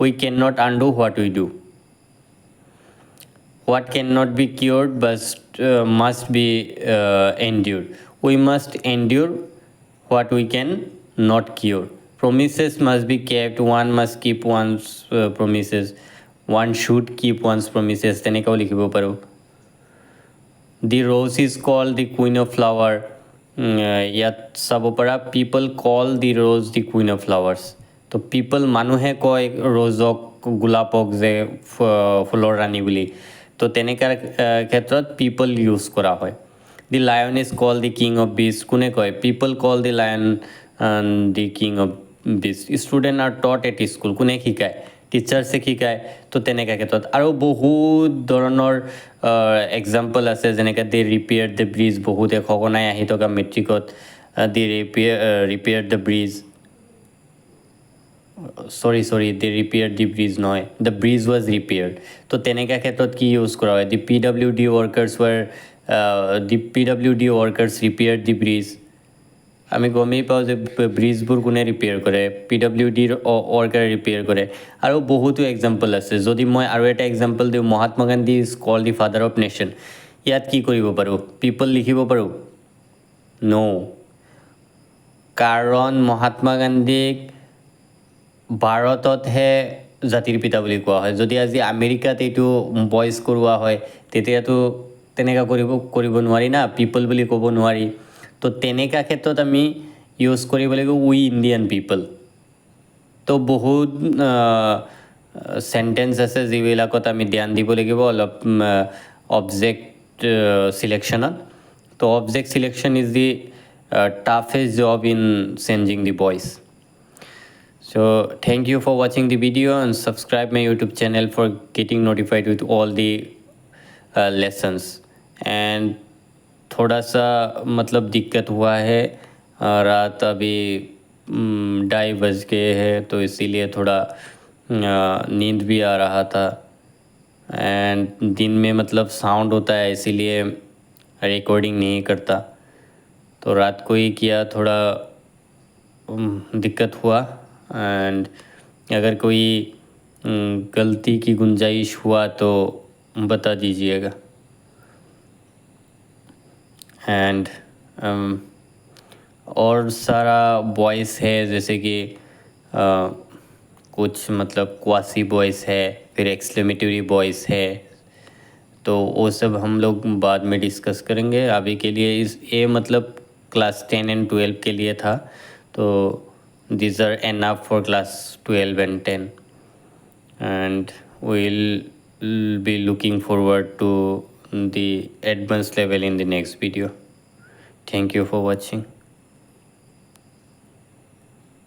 we can not undo what we do what cannot be cured but must be endured we must endure what we can not cure promises must be kept one must keep one's promises one should keep one's promises তেনেকাও লিখিব পাৰোঁ the rose is called the queen of flower ইয়াত চাব পাৰা people call the rose the queen of flowers তো people মানুহে কয় ৰজক গোলাপক যে ফুলৰ ৰাণী বুলি তো তেনেকাৰ ক্ষেত্ৰত পিপল ইউজ কৰা হয় the lion is call the king of beast কোনে কয় people call the lion the king of beast student are taught at school কোনে শিকায় টিচাৰ্ছে শিকায় তো তেনেকুৱা ক্ষেত্ৰত আৰু বহুত ধৰণৰ এক্সাম্পল আছে যেনেকৈ দি ৰিপেয়াৰ দ্য ব্ৰিজ বহুতে সঘনাই আহি থকা মেট্ৰিকত the repair the bridge sorry they repaired the bridge নহয় the bridge was repaired তো তেনেকুৱা ক্ষেত্ৰত কি ইউজ কৰা হয় the PWD workers repaired the bridge আমি গমেই পাওঁ যে ব্ৰিজবোৰ কোনে ৰিপেয়াৰ কৰে PWDৰ ৱৰ্কাৰে ৰিপেয়াৰ কৰে আৰু বহুতো এক্সাম্পল আছে যদি মই আৰু এটা এক্সাম্পল দিওঁ Mahatma Gandhi is cold the father of nation ইয়াত কি কৰিব পাৰোঁ পিপল লিখিব পাৰোঁ নো কাৰণ মহাত্মা গান্ধীক ভাৰততহে জাতিৰ পিতা বুলি কোৱা হয় যদি আজি আমেৰিকাত এইটো ভইচ কৰোৱা হয় তেতিয়াতো তেনেকুৱা কৰিব নোৱাৰি না পিপল বুলি ক'ব নোৱাৰি তো তেনেকুৱা ক্ষেত্ৰত আমি ইউজ কৰিব লাগিব উই ইণ্ডিয়ান পিপল তো বহুত চেণ্টেঞ্চ আছে যিবিলাকত আমি ধ্যান দিব লাগিব অলপ অবজেক্ট চিলেকশ্যনত তো object selection is the toughest job in changing the voice So thank you for watching the video and subscribe my YouTube channel for getting notified with all the lessons and थोड़ा सा मतलब दिक्कत हुआ है रात अभी 2:30 बज गए हैं तो इसीलिए थोड़ा नींद भी आ रहा था एंड दिन में मतलब साउंड होता है इसीलिए रिकॉर्डिंग नहीं करता तो रात को ही किया थोड़ा दिक्कत हुआ एंड अगर कोई गलती की गुंजाइश हुआ तो बता दीजिएगा एंड और सारा वॉइस है जैसे कि कुछ मतलब क्वासी वॉइस है फिर एक्सक्लेमेटरी वॉइस है तो वो सब हम लोग बाद में डिस्कस करेंगे अभी के लिए ये मतलब क्लास 10 एंड 12 के लिए था तो these are enough for class 12 and 10 and we'll be looking forward to the advanced level in the next video. Thank you for watching.